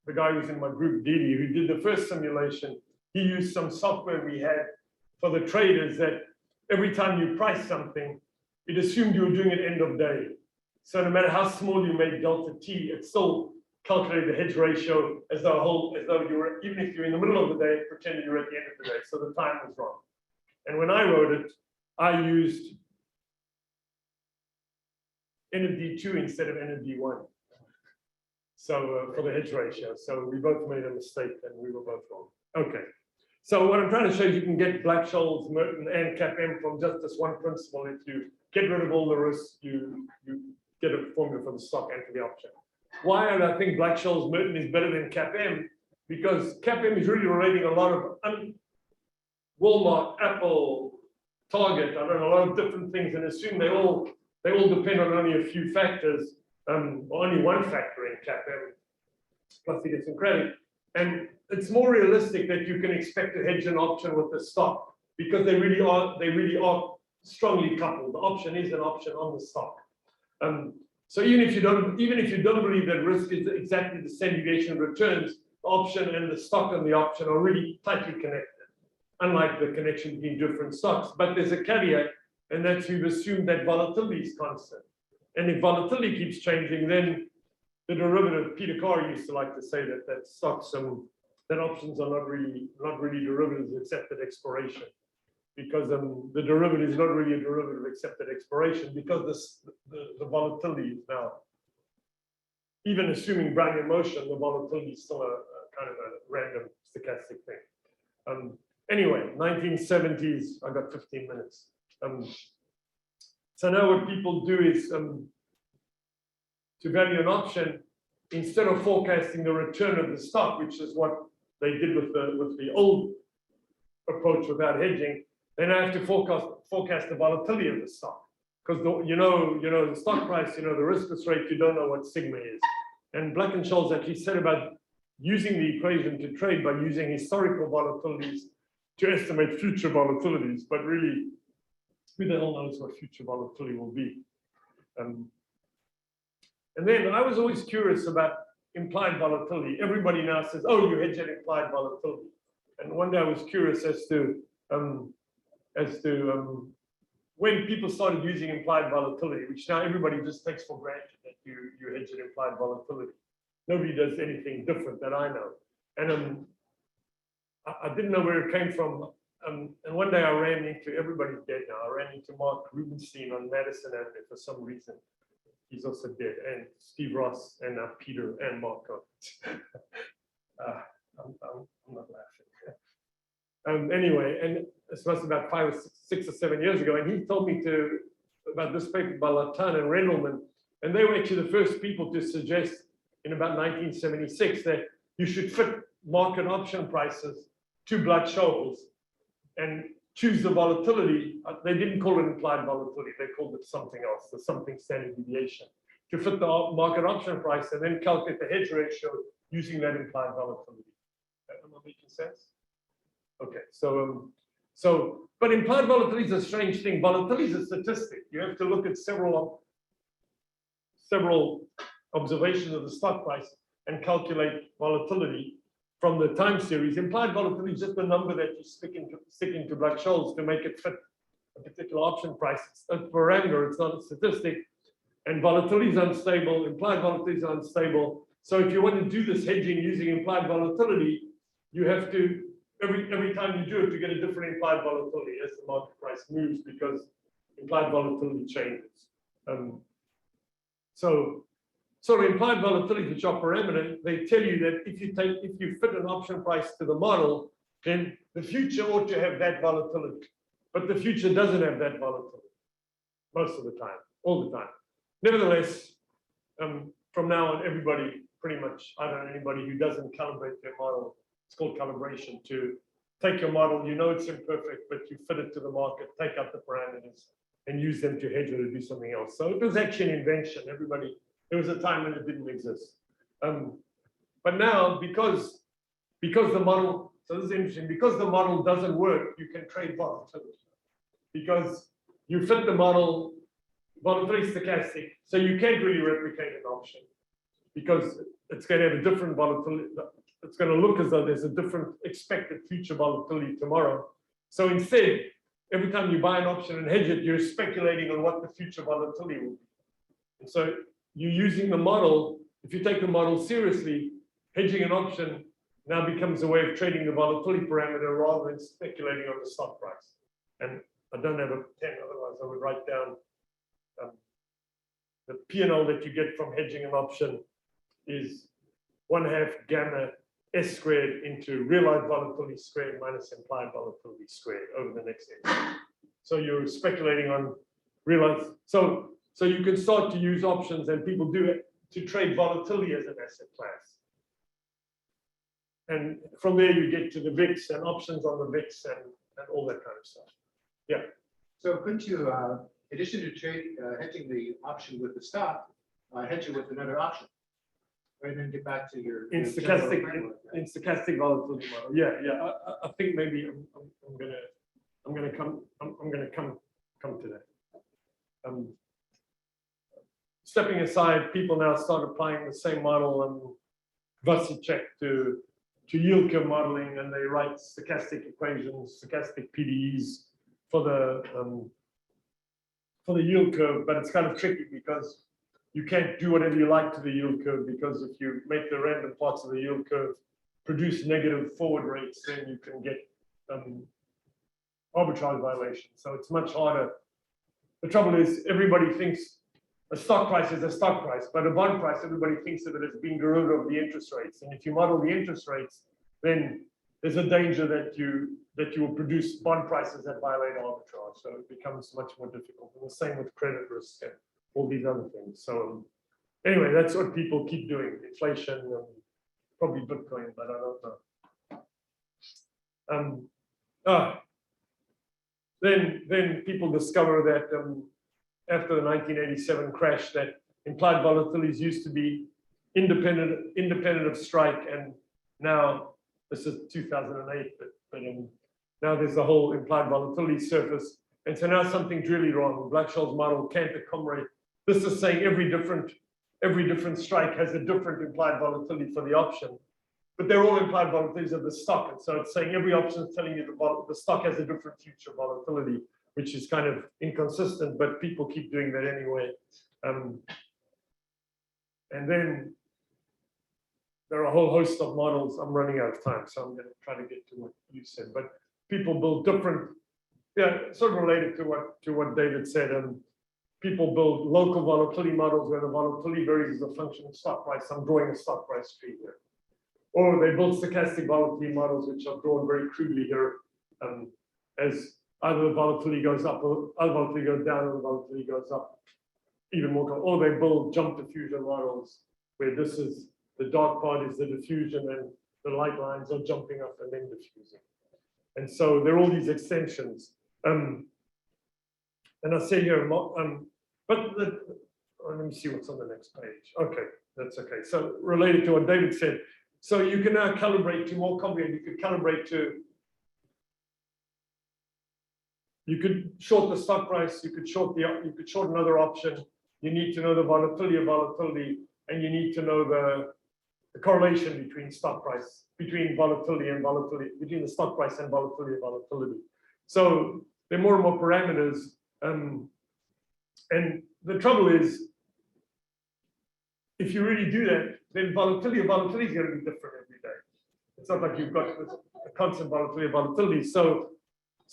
was in my group, Didi, who did the first simulation, he used some software we had for the traders that every time you price something, it assumed you were doing it end of day. So no matter how small you made delta T, it still calculated the hedge ratio as though you were, even if you're in the middle of the day, it pretended you were at the end of the day. So the time was wrong. And when I wrote it, I used N of D2 instead of N of D1. So for the hedge ratio. So we both made a mistake and we were both wrong. Okay. So what I'm trying to show you can get Black-Scholes, Merton, and CAPM from just this one principle. If you get rid of all the risks, you get a formula for the stock and for the option. Why do I think Black-Scholes Merton is better than CAPM? Because CAPM is really relating a lot of Walmart, Apple, Target, I don't know, a lot of different things, and assume they all depend on only a few factors, or only one factor in CAPM, plus idiosyncratic. And it's more realistic that you can expect to hedge an option with the stock because they really are strongly coupled. The option is an option on the stock. So even if you don't believe that risk is exactly the same deviation of returns, the option and the stock and the option are really tightly connected, unlike the connection between different stocks. But there's a caveat, and that's you've assumed that volatility is constant. And if volatility keeps changing, then the derivative, Peter Carr used to like to say that stocks that options are not really derivatives except at expiration, because the derivative is not really a derivative except at expiration, because the volatility is now, even assuming Brownian motion, the volatility is still a kind of a random stochastic thing. Anyway, 1970s, I got 15 minutes. So now what people do is to value an option, instead of forecasting the return of the stock, which is what they did with the old approach without hedging, they now have to forecast the volatility of the stock. because the stock price, the risk rate, you don't know what sigma is. And Black and Scholes actually said about using the equation to trade by using historical volatilities to estimate future volatilities, but really, who the hell knows what future volatility will be? And then I was always curious about implied volatility. Everybody now says, oh, you hedge at implied volatility. And one day I was curious as to when people started using implied volatility, which now everybody just takes for granted that you hedge at implied volatility. Nobody does anything different that I know. And I didn't know where it came from. And one day I ran into, everybody's dead now, I ran into Mark Rubenstein on Madison Avenue for some reason. He's also dead, and Steve Ross, and Peter, and Mark. I'm not laughing. Anyway, and this was about 5 or 6 or 7 years ago, and he told me about this paper by Latan and Rendelman, and they were actually the first people to suggest in about 1976 that you should fit market option prices to Black-Scholes and choose the volatility. They didn't call it implied volatility, they called it something else, the something standard deviation, to fit the market option price and then calculate the hedge ratio using that implied volatility. Am I making sense? Okay, but implied volatility is a strange thing. Volatility is a statistic. You have to look at several observations of the stock price and calculate volatility from the time series. Implied volatility is just the number that you stick into Black-Scholes to make it fit a particular option price. It's a parameter, it's not a statistic. And volatility is unstable, implied volatility is unstable. So if you want to do this hedging using implied volatility, you have to, every time you do it, you get a different implied volatility as the market price moves because implied volatility changes. So the implied volatility, which are parameter, they tell you that if you fit an option price to the model, then the future ought to have that volatility. But the future doesn't have that volatility most of the time, all the time. Nevertheless, from now on, everybody pretty much, I don't know anybody who doesn't calibrate their model. It's called calibration, to take your model, you know it's imperfect, but you fit it to the market, take out the parameters and use them to hedge or to do something else. So it was actually an invention. There was a time when it didn't exist. But now, because the model, so this is interesting, because the model doesn't work, you can trade volatility. Because you fit the model, volatility stochastic, so you can't really replicate an option because it's going to have a different volatility. It's going to look as though there's a different expected future volatility tomorrow. So instead, every time you buy an option and hedge it, you're speculating on what the future volatility will be. And so you're using the model. If you take the model seriously, hedging an option now becomes a way of trading the volatility parameter rather than speculating on the stock price. And I don't have a pen, otherwise I would write down the P&L that you get from hedging an option is 1/2 gamma S squared into realized volatility squared minus implied volatility squared over the next day. So you're speculating on realized. So you can start to use options, and people do it to trade volatility as an asset class. And from there you get to the VIX and options on the VIX and all that kind of stuff. Yeah. So couldn't you, in addition to hedging the option with the stock, hedge it with another option? And then get back to your stochastic volatility model. Yeah. I think maybe I'm gonna come to that. Stepping aside, people now start applying the same model and Vasicek to yield curve modeling, and they write stochastic equations, stochastic PDEs for the yield curve, but it's kind of tricky because you can't do whatever you like to the yield curve, because if you make the random parts of the yield curve produce negative forward rates, then you can get arbitrage violations. So it's much harder. The trouble is everybody thinks a stock price is a stock price, but a bond price, everybody thinks of it as being derivative of the interest rates. And if you model the interest rates, then there's a danger that you will produce bond prices that violate arbitrage. So it becomes much more difficult. And the same with credit risk and all these other things. So anyway, that's what people keep doing. Inflation and probably Bitcoin, but I don't know. Then people discover that after the 1987 crash that implied volatilities used to be independent of strike, and now this is 2008, but now there's a whole implied volatility surface, and so now something's really wrong. Black-Scholes model can't accommodate. This is saying every different strike has a different implied volatility for the option, but they're all implied volatilities of the stock, and so it's saying every option is telling you the stock has a different future volatility, which is kind of inconsistent, but people keep doing that anyway. And then there are a whole host of models. I'm running out of time, so I'm going to try to get to what you said. But people build different, sort of related to what David said. People build local volatility models where the volatility varies as a function of stock price. I'm drawing a stock price tree here. Or they build stochastic volatility models, which are drawn very crudely here, as either the volatility goes up, or other volatility goes down, or the volatility goes up even more. Or they build jump diffusion models, where this is the dark part is the diffusion, and the light lines are jumping up and then diffusing. And so there are all these extensions. And I say here, let me see what's on the next page. Okay, that's okay. So related to what David said, so you can now calibrate to more complicated. You could calibrate to, you could short the stock price, you could short another option. You need to know the volatility of volatility, and you need to know the correlation between stock price, between volatility and volatility, between the stock price and volatility of volatility. So there are more and more parameters. And the trouble is, if you really do that, then volatility of volatility is going to be different every day. It's not like you've got a constant volatility of volatility. So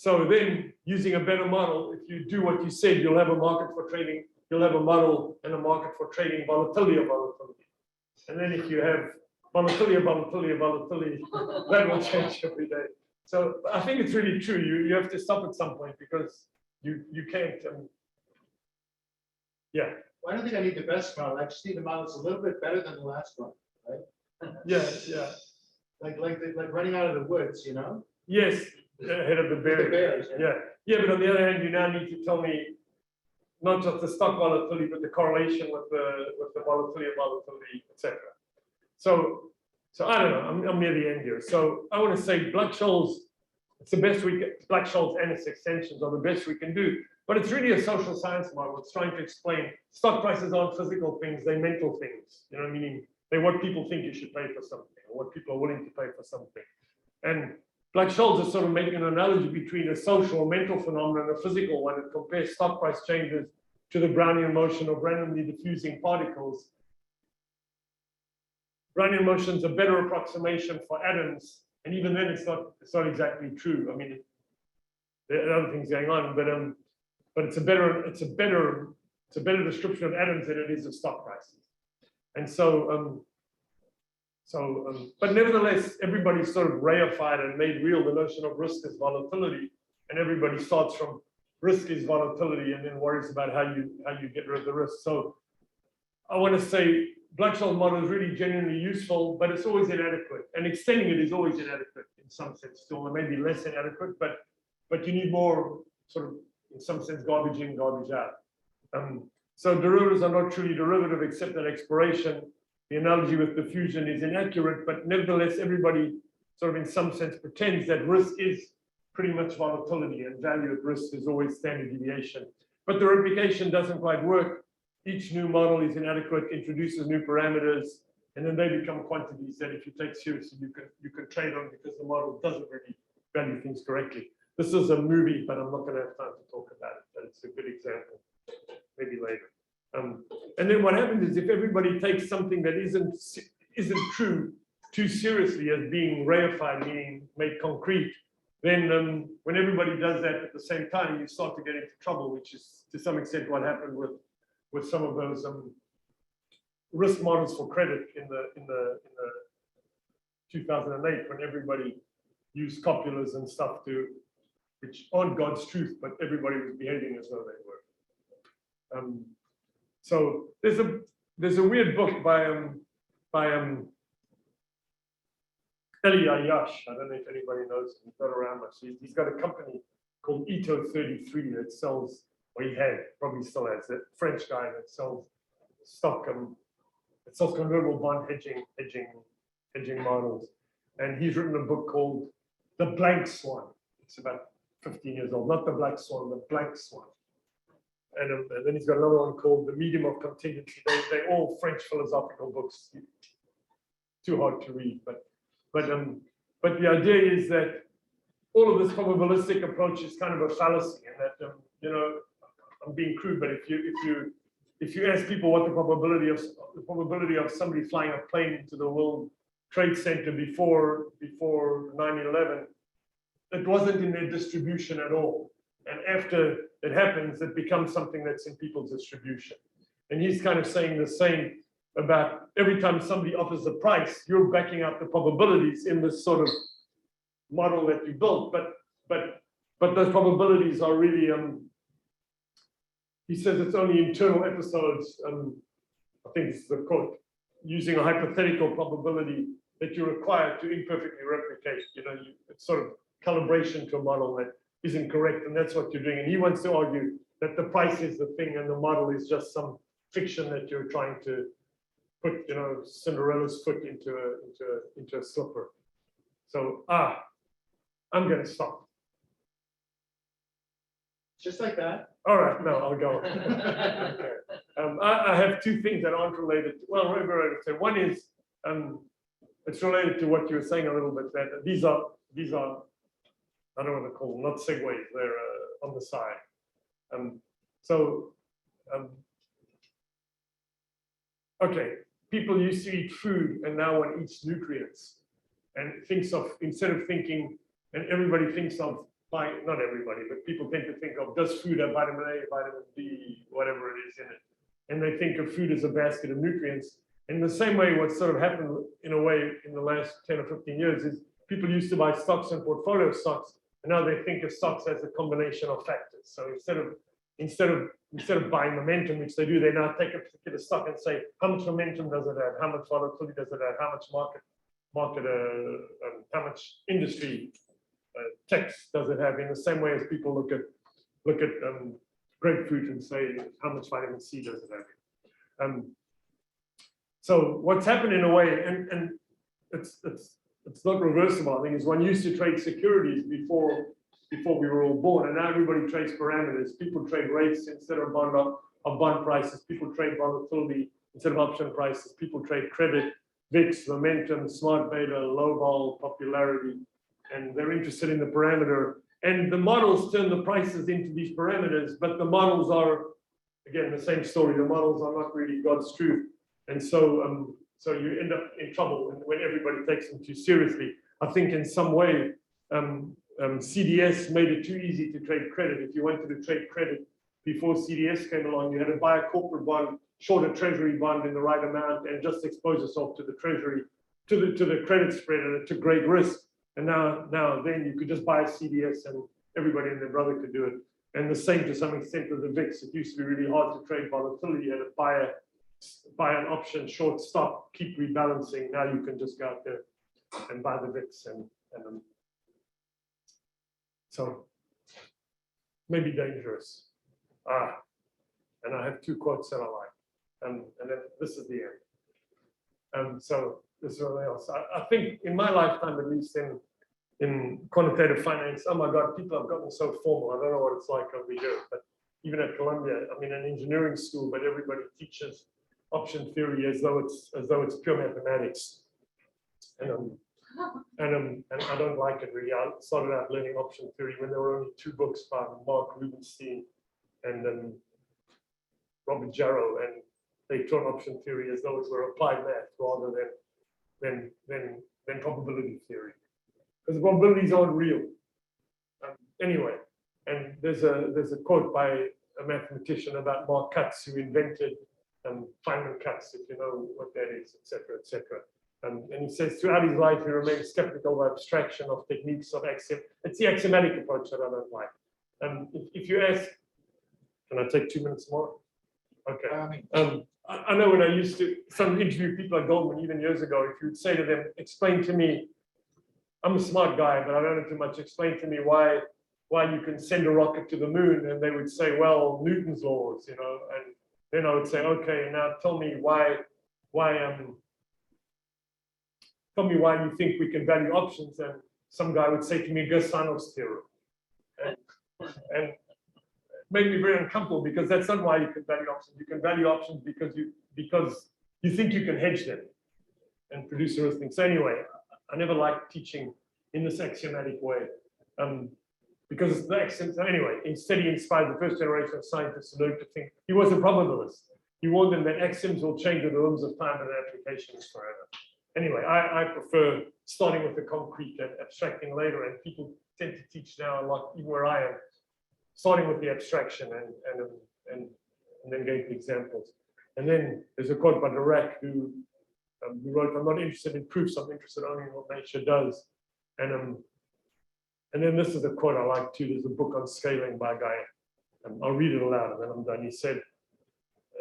then using a better model, if you do what you said, you'll have a market for trading, you'll have a model and a market for trading volatility of volatility. And then if you have volatility of volatility of volatility, that will change every day. So I think it's really true. You have to stop at some point, because you can't. Yeah. Well, I don't think I need the best model. I just need a model that's a little bit better than the last one, right? Yeah. Like running out of the woods, you know? Yes, ahead of the bears. Yeah. But on the other hand, you now need to tell me not just the stock volatility, but the correlation with the volatility of volatility, etc. So I don't know. I'm near the end here. So I want to say Black-Scholes, it's the best we can. Black-Scholes and its extensions are the best we can do. But it's really a social science model. It's trying to explain stock prices aren't physical things; they're mental things. You know, meaning they're what people think you should pay for something, or what people are willing to pay for something. And Black-Scholes is sort of making an analogy between a social or mental phenomenon and a physical one. It compares stock price changes to the Brownian motion of randomly diffusing particles. Brownian motion is a better approximation for atoms, and even then, it's not exactly true. I mean, there are other things going on, but it's a better description of atoms than it is of stock prices. And but nevertheless, everybody sort of reified and made real the notion of risk as volatility, and everybody starts from risk is volatility and then worries about how you get rid of the risk. So I want to say Black-Scholes model is really genuinely useful, but it's always inadequate, and extending it is always inadequate in some sense. Still, it may be less inadequate, but you need more sort of, in some sense, garbage in, garbage out. So derivatives are not truly derivative except at expiration. The analogy with diffusion is inaccurate, but nevertheless, everybody sort of in some sense pretends that risk is pretty much volatility, and value at risk is always standard deviation. But the replication doesn't quite work. Each new model is inadequate, introduces new parameters, and then they become quantities that if you take seriously, you can trade on, because the model doesn't really value things correctly. This is a movie, but I'm not going to have time to talk about it, but it's a good example, maybe later. And then what happens is, if everybody takes something that isn't true too seriously as being reified, meaning made concrete, then when everybody does that at the same time, you start to get into trouble, which is to some extent what happened with some of those risk models for credit in the 2008, when everybody used copulas and stuff which aren't God's truth, but everybody was behaving as though they were. So there's a weird book by Eli Ayash. I don't know if anybody knows him. He's not around much. He's got a company called Ito 33 that sells or he had, probably still has, a French guy that sells stock, it sells convertible bond hedging models. And he's written a book called The Blank Swan. It's about 15 years old, not the Black Swan, the Blank Swan. And then he's got another one called The Medium of Contingency. They're all French philosophical books. Too hard to read, but the idea is that all of this probabilistic approach is kind of a fallacy, and that you know, I'm being crude, but if you ask people what the probability of somebody flying a plane into the World Trade Center before 9/11, it wasn't in their distribution at all. And after it happens, it becomes something that's in people's distribution. And he's kind of saying the same about every time somebody offers a price, you're backing up the probabilities in this sort of model that you built. But those probabilities are really, he says it's only internal episodes. I think it's the quote, using a hypothetical probability that you're required to imperfectly replicate. You know, it's sort of calibration to a model that isn't correct, and that's what you're doing. And he wants to argue that the price is the thing and the model is just some fiction that you're trying to put, you know, Cinderella's foot into a slipper. So I'm going to stop. Just like that. All right, no, I'll go. Okay. I have two things that aren't related. Well, related. One is it's related to what you were saying a little bit. That these are I don't know what to call them, not segues. They're on the side. Okay, people used to eat food, and now one eats nutrients, and thinks of, instead of thinking, and everybody thinks of, not everybody, but people tend to think of, does food have vitamin A, vitamin D, whatever it is in it, and they think of food as a basket of nutrients. In the same way, what sort of happened in a way in the last 10 or 15 years is people used to buy stocks and portfolio stocks, and now they think of stocks as a combination of factors. So instead of buying momentum, which they do, they now take a particular stock and say, how much momentum does it have? How much volatility does it have? How much how much industry text does it have? In the same way as people look at grapefruit and say, how much vitamin C does it have? So what's happened in a way, and it's not reversible, I think, is one used to trade securities before we were all born, and now everybody trades parameters. People trade rates instead of bond prices. People trade volatility instead of option prices. People trade credit, VIX, momentum, smart beta, low vol, popularity, and they're interested in the parameter. And the models turn the prices into these parameters, but the models are, again, the same story. The models are not really God's truth. And so, so you end up in trouble when everybody takes them too seriously. I think in some way, CDS made it too easy to trade credit. If you wanted to trade credit before CDS came along, you had to buy a corporate bond, short a treasury bond in the right amount, and just expose yourself to the treasury, to the credit spread, and it took great risk. And now then you could just buy a CDS and everybody and their brother could do it. And the same to some extent with the VIX. It used to be really hard to trade volatility. You had to buy an option, short stop, keep rebalancing. Now you can just go out there and buy the VIX and so maybe dangerous. And I have two quotes that I like. And then this is the end. So this is something else. I think in my lifetime, at least in quantitative finance, oh my God, people have gotten so formal. I don't know what it's like over here, but even at Columbia, I mean, an engineering school, but everybody teaches option theory as though it's pure mathematics. And I don't like it really. I started out learning option theory when there were only two books by Mark Rubenstein and Robert Jarrow, and they taught option theory as though it were applied math rather than probability theory, because the probabilities aren't real. Anyway, and there's a quote by a mathematician about Mark Cutts, who invented Feynman cuts, if you know what that is, etc., etc. And he says throughout his life he remains skeptical of abstraction, of techniques, of axiom. It's the axiomatic approach that I don't like. If you ask, can I take 2 minutes more? Okay. I know when I used to interview people at Goldman even years ago, if you'd say to them, explain to me, I'm a smart guy, but I don't know too much, explain to me why why you can send a rocket to the moon, and they would say, well, Newton's laws, you know, and then I would say, okay, now tell me why you think we can value options, and some guy would say to me, Gersanov's theorem. And it made me very uncomfortable, because that's not why you can value options. You can value options because you think you can hedge them and produce the things. So anyway, I never liked teaching in this axiomatic way, because the axioms. Anyway, instead he inspired the first generation of scientists to learn to think. He was a probabilist. He warned them that axioms will change with the rhythms of time and their applications forever. Anyway, I prefer starting with the concrete and abstracting later, and people tend to teach now a lot, even where I am, starting with the abstraction and then getting the examples. And then there's a quote by Dirac who wrote, "I'm not interested in proofs, I'm interested only in what nature does." And then this is a quote I like too. There's a book on scaling by a guy. I'll read it aloud and then I'm done. He said,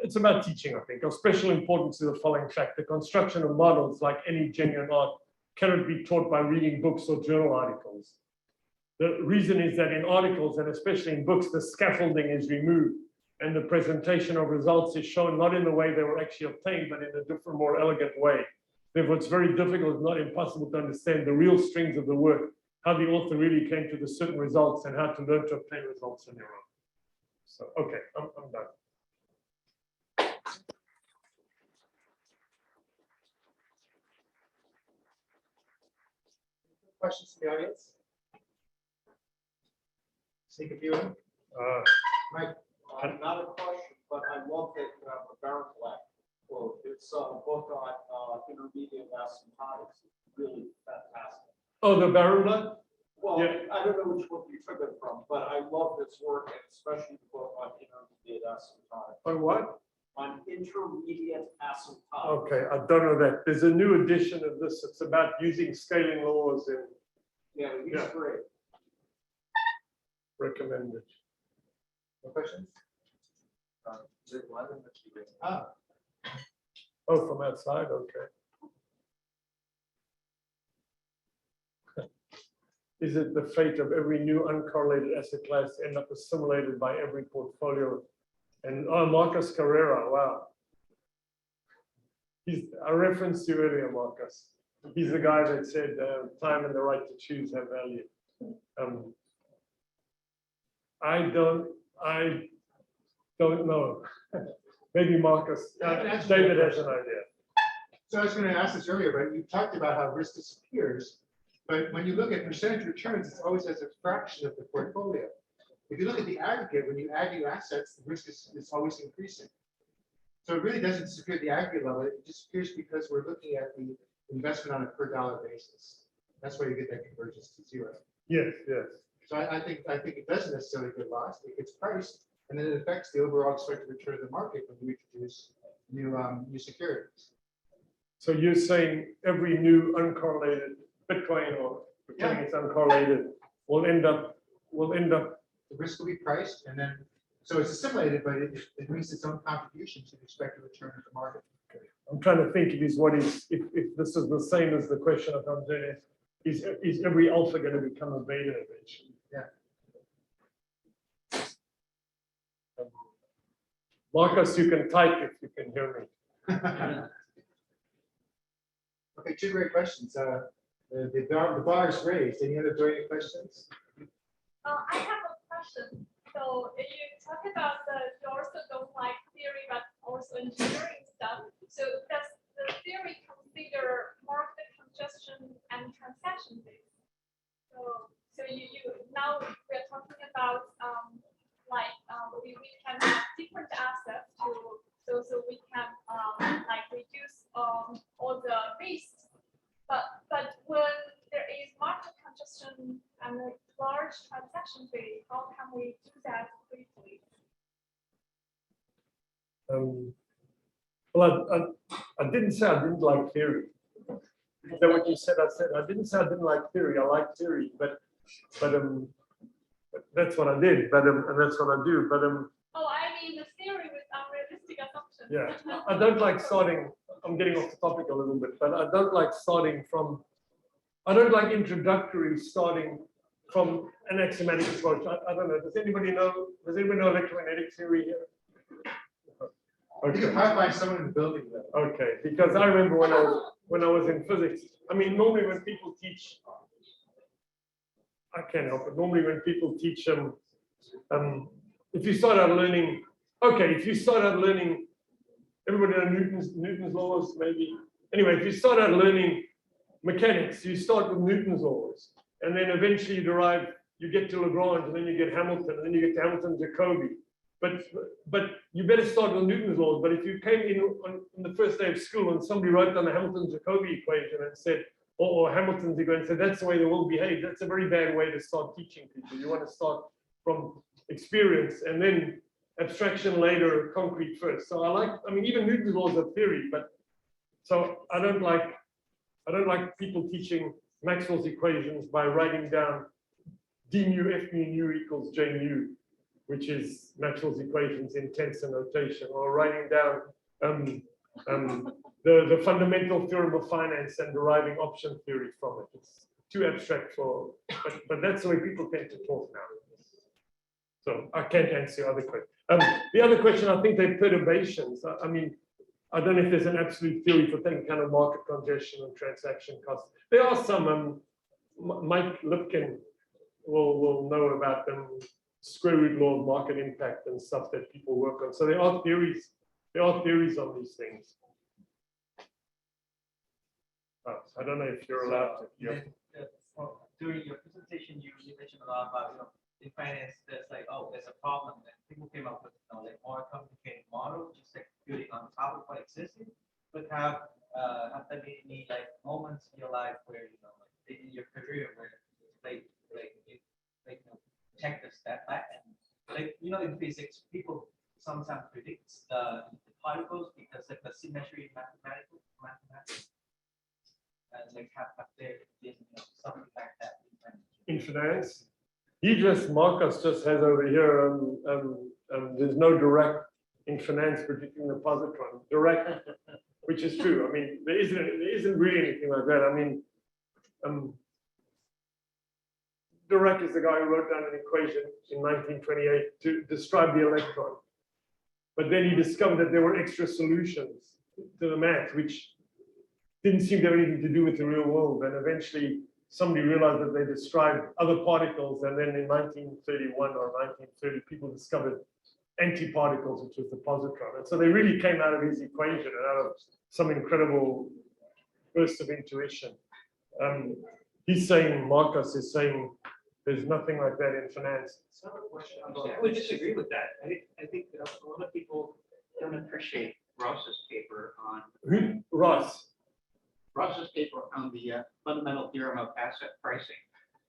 it's about teaching, I think. Of special importance is the following fact: the construction of models, like any genuine art, cannot be taught by reading books or journal articles. The reason is that in articles, and especially in books, the scaffolding is removed and the presentation of results is shown not in the way they were actually obtained, but in a different, more elegant way. Therefore, it's very difficult, if not impossible, to understand the real strings of the work, how the author really came to the certain results, and how to learn to obtain results on your own. So, okay, I'm done. Questions from the audience? Sneak a few in. Mike. Not a question, but I love that the Baron Black quote. It's a book on intermediate asymptotics. It's really fantastic. Oh, the Baron Blood? Well, Yeah. I don't know which book you took it from, but I love this work, and especially the book on intermediate asymptotics. On what? On intermediate asymptotics. Okay, I don't know that. There's a new edition of this. It's about using scaling laws and Yeah, he's Yeah. great. recommended. No questions? Oh, from outside, okay. Is it the fate of every new uncorrelated asset class to end up assimilated by every portfolio? And Marcus Carrera, wow. I referenced you earlier, Marcus. He's the guy that said time and the right to choose have value. I don't know. Maybe Marcus, David has an idea. So I was going to ask this earlier, but you talked about how risk disappears. But when you look at percentage returns, it's always as a fraction of the portfolio. If you look at the aggregate, when you add new assets, the risk is always increasing. So it really doesn't disappear at the aggregate level. It disappears because we're looking at the investment on a per dollar basis. That's why you get that convergence to zero. Yes, yes. So I think it doesn't necessarily get lost. It gets priced, and then it affects the overall expected return of the market when you introduce new securities. So you're saying every new uncorrelated Bitcoin or pretending it's uncorrelated will end up. The risk will be priced, and then so it's assimilated, but it brings its own contribution to the expected return of the market. I'm trying to think if this is the same as the question of Andreas, is every alpha going to become a beta eventually? Yeah. Marcus, you can type if you can hear me. Okay, two great questions. The bar is raised. Any other burning questions? I have a question. So you talk about you also don't like theory, but also engineering stuff. So does the theory consider market congestion and transaction based? So you now we're talking about we can have different assets so we can reduce all the risks. But when there is market congestion and a large transaction fee, how can we do that quickly? Well, I didn't say I didn't like theory. Is that what you said? I said I didn't say I didn't like theory. I like theory, but that's what I did. And that's what I do. Oh, I mean the theory with unrealistic assumptions. Yeah, I don't like starting. I'm getting off the topic a little bit, but I don't like starting from. I don't like introductory starting from an axiomatic approach. I don't know. Does anybody know electromagnetic theory here? You can probably find someone in the building though. Okay, because I remember when I was in physics. I mean, normally when people teach, I can't help it. Normally when people teach if you start out learning, everybody know Newton's laws, maybe. Anyway, if you start out learning mechanics, you start with Newton's laws, and then eventually you get to Lagrange, and then you get Hamilton, and then you get to Hamilton-Jacobi. But you better start with Newton's laws. But if you came in on the first day of school and somebody wrote down the Hamilton-Jacobi equation and said, or Hamilton's equation, and said that's the way the world behaves, that's a very bad way to start teaching people. You want to start from experience and then abstraction later, concrete first. So I mean, even Newton's laws are theory, but so I don't like people teaching Maxwell's equations by writing down d mu f mu nu equals j mu, which is Maxwell's equations in tensor notation, or writing down the fundamental theorem of finance and deriving option theory from it. It's too abstract but that's the way people tend to talk now. So I can't answer your other question. The other question, I think they're perturbations. I mean, I don't know if there's an absolute theory for taking kind of market congestion and transaction costs. There are some, Mike Lipkin will know about them, square root law of market impact and stuff that people work on. So there are theories on these things. I don't know if you're allowed to. Yeah. During your presentation, you mentioned a lot about, in finance, there's like, there's a problem, and people came up with like more complicated model, just like building on top of what existing, but have there been any like moments in your life where like in your career where check the step back and like in physics people sometimes predict the particles because of the symmetry in mathematics and like have there been something like that In finance, Marcus just has over here, there's no direct in finance predicting the positron. Direct, which is true. I mean, there isn't really anything like that. I mean, Dirac is the guy who wrote down an equation in 1928 to describe the electron. But then he discovered that there were extra solutions to the math, which didn't seem to have anything to do with the real world. And eventually somebody realized that they described other particles. And then in 1931 or 1930, people discovered antiparticles, which was the positron. And so they really came out of his equation and out of some incredible burst of intuition. Marcus is saying, there's nothing like that in finance. I would disagree with that. I think a lot of people don't appreciate Ross's paper on Ross's paper on the fundamental theorem of asset pricing,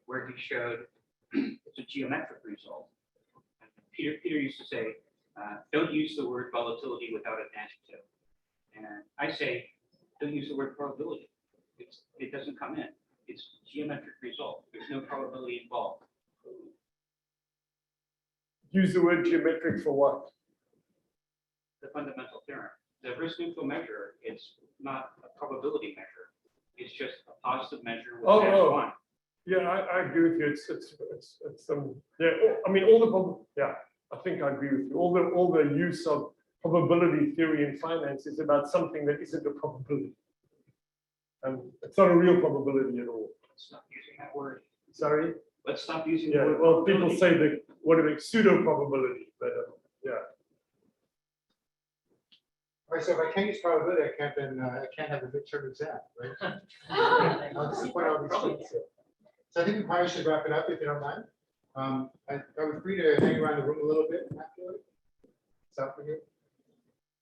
where he showed it's a geometric result. Peter used to say, don't use the word volatility without an adjective. And I say, don't use the word probability. It doesn't come in. It's geometric result. There's no probability involved. Use the word geometric for what? The fundamental theorem. The risk neutral measure is not a probability measure. It's just a positive measure with one. Yeah, I agree with you. I mean, I think I agree with you. All the use of probability theory in finance is about something that isn't a probability. It's not a real probability at all. Let's stop using that word. Sorry? Let's stop using the word. Well, people say that pseudo probability, but yeah. All right, so if I can't use probability, I can't have a midterm exam, right? I'll disappoint all these students. So I think we probably should wrap it up if you don't mind. Are we free to hang around the room a little bit after? Stop for you.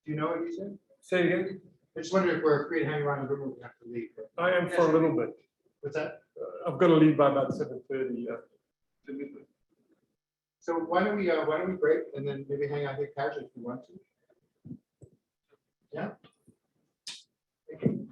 Do you know what you said? Say again. I just wonder if we're free to hang around the room or we have to leave. I am for a little bit. What's that? I've got to leave by about 7:30. So why don't we break and then maybe hang out here casually if you want to? Yeah. Thank you.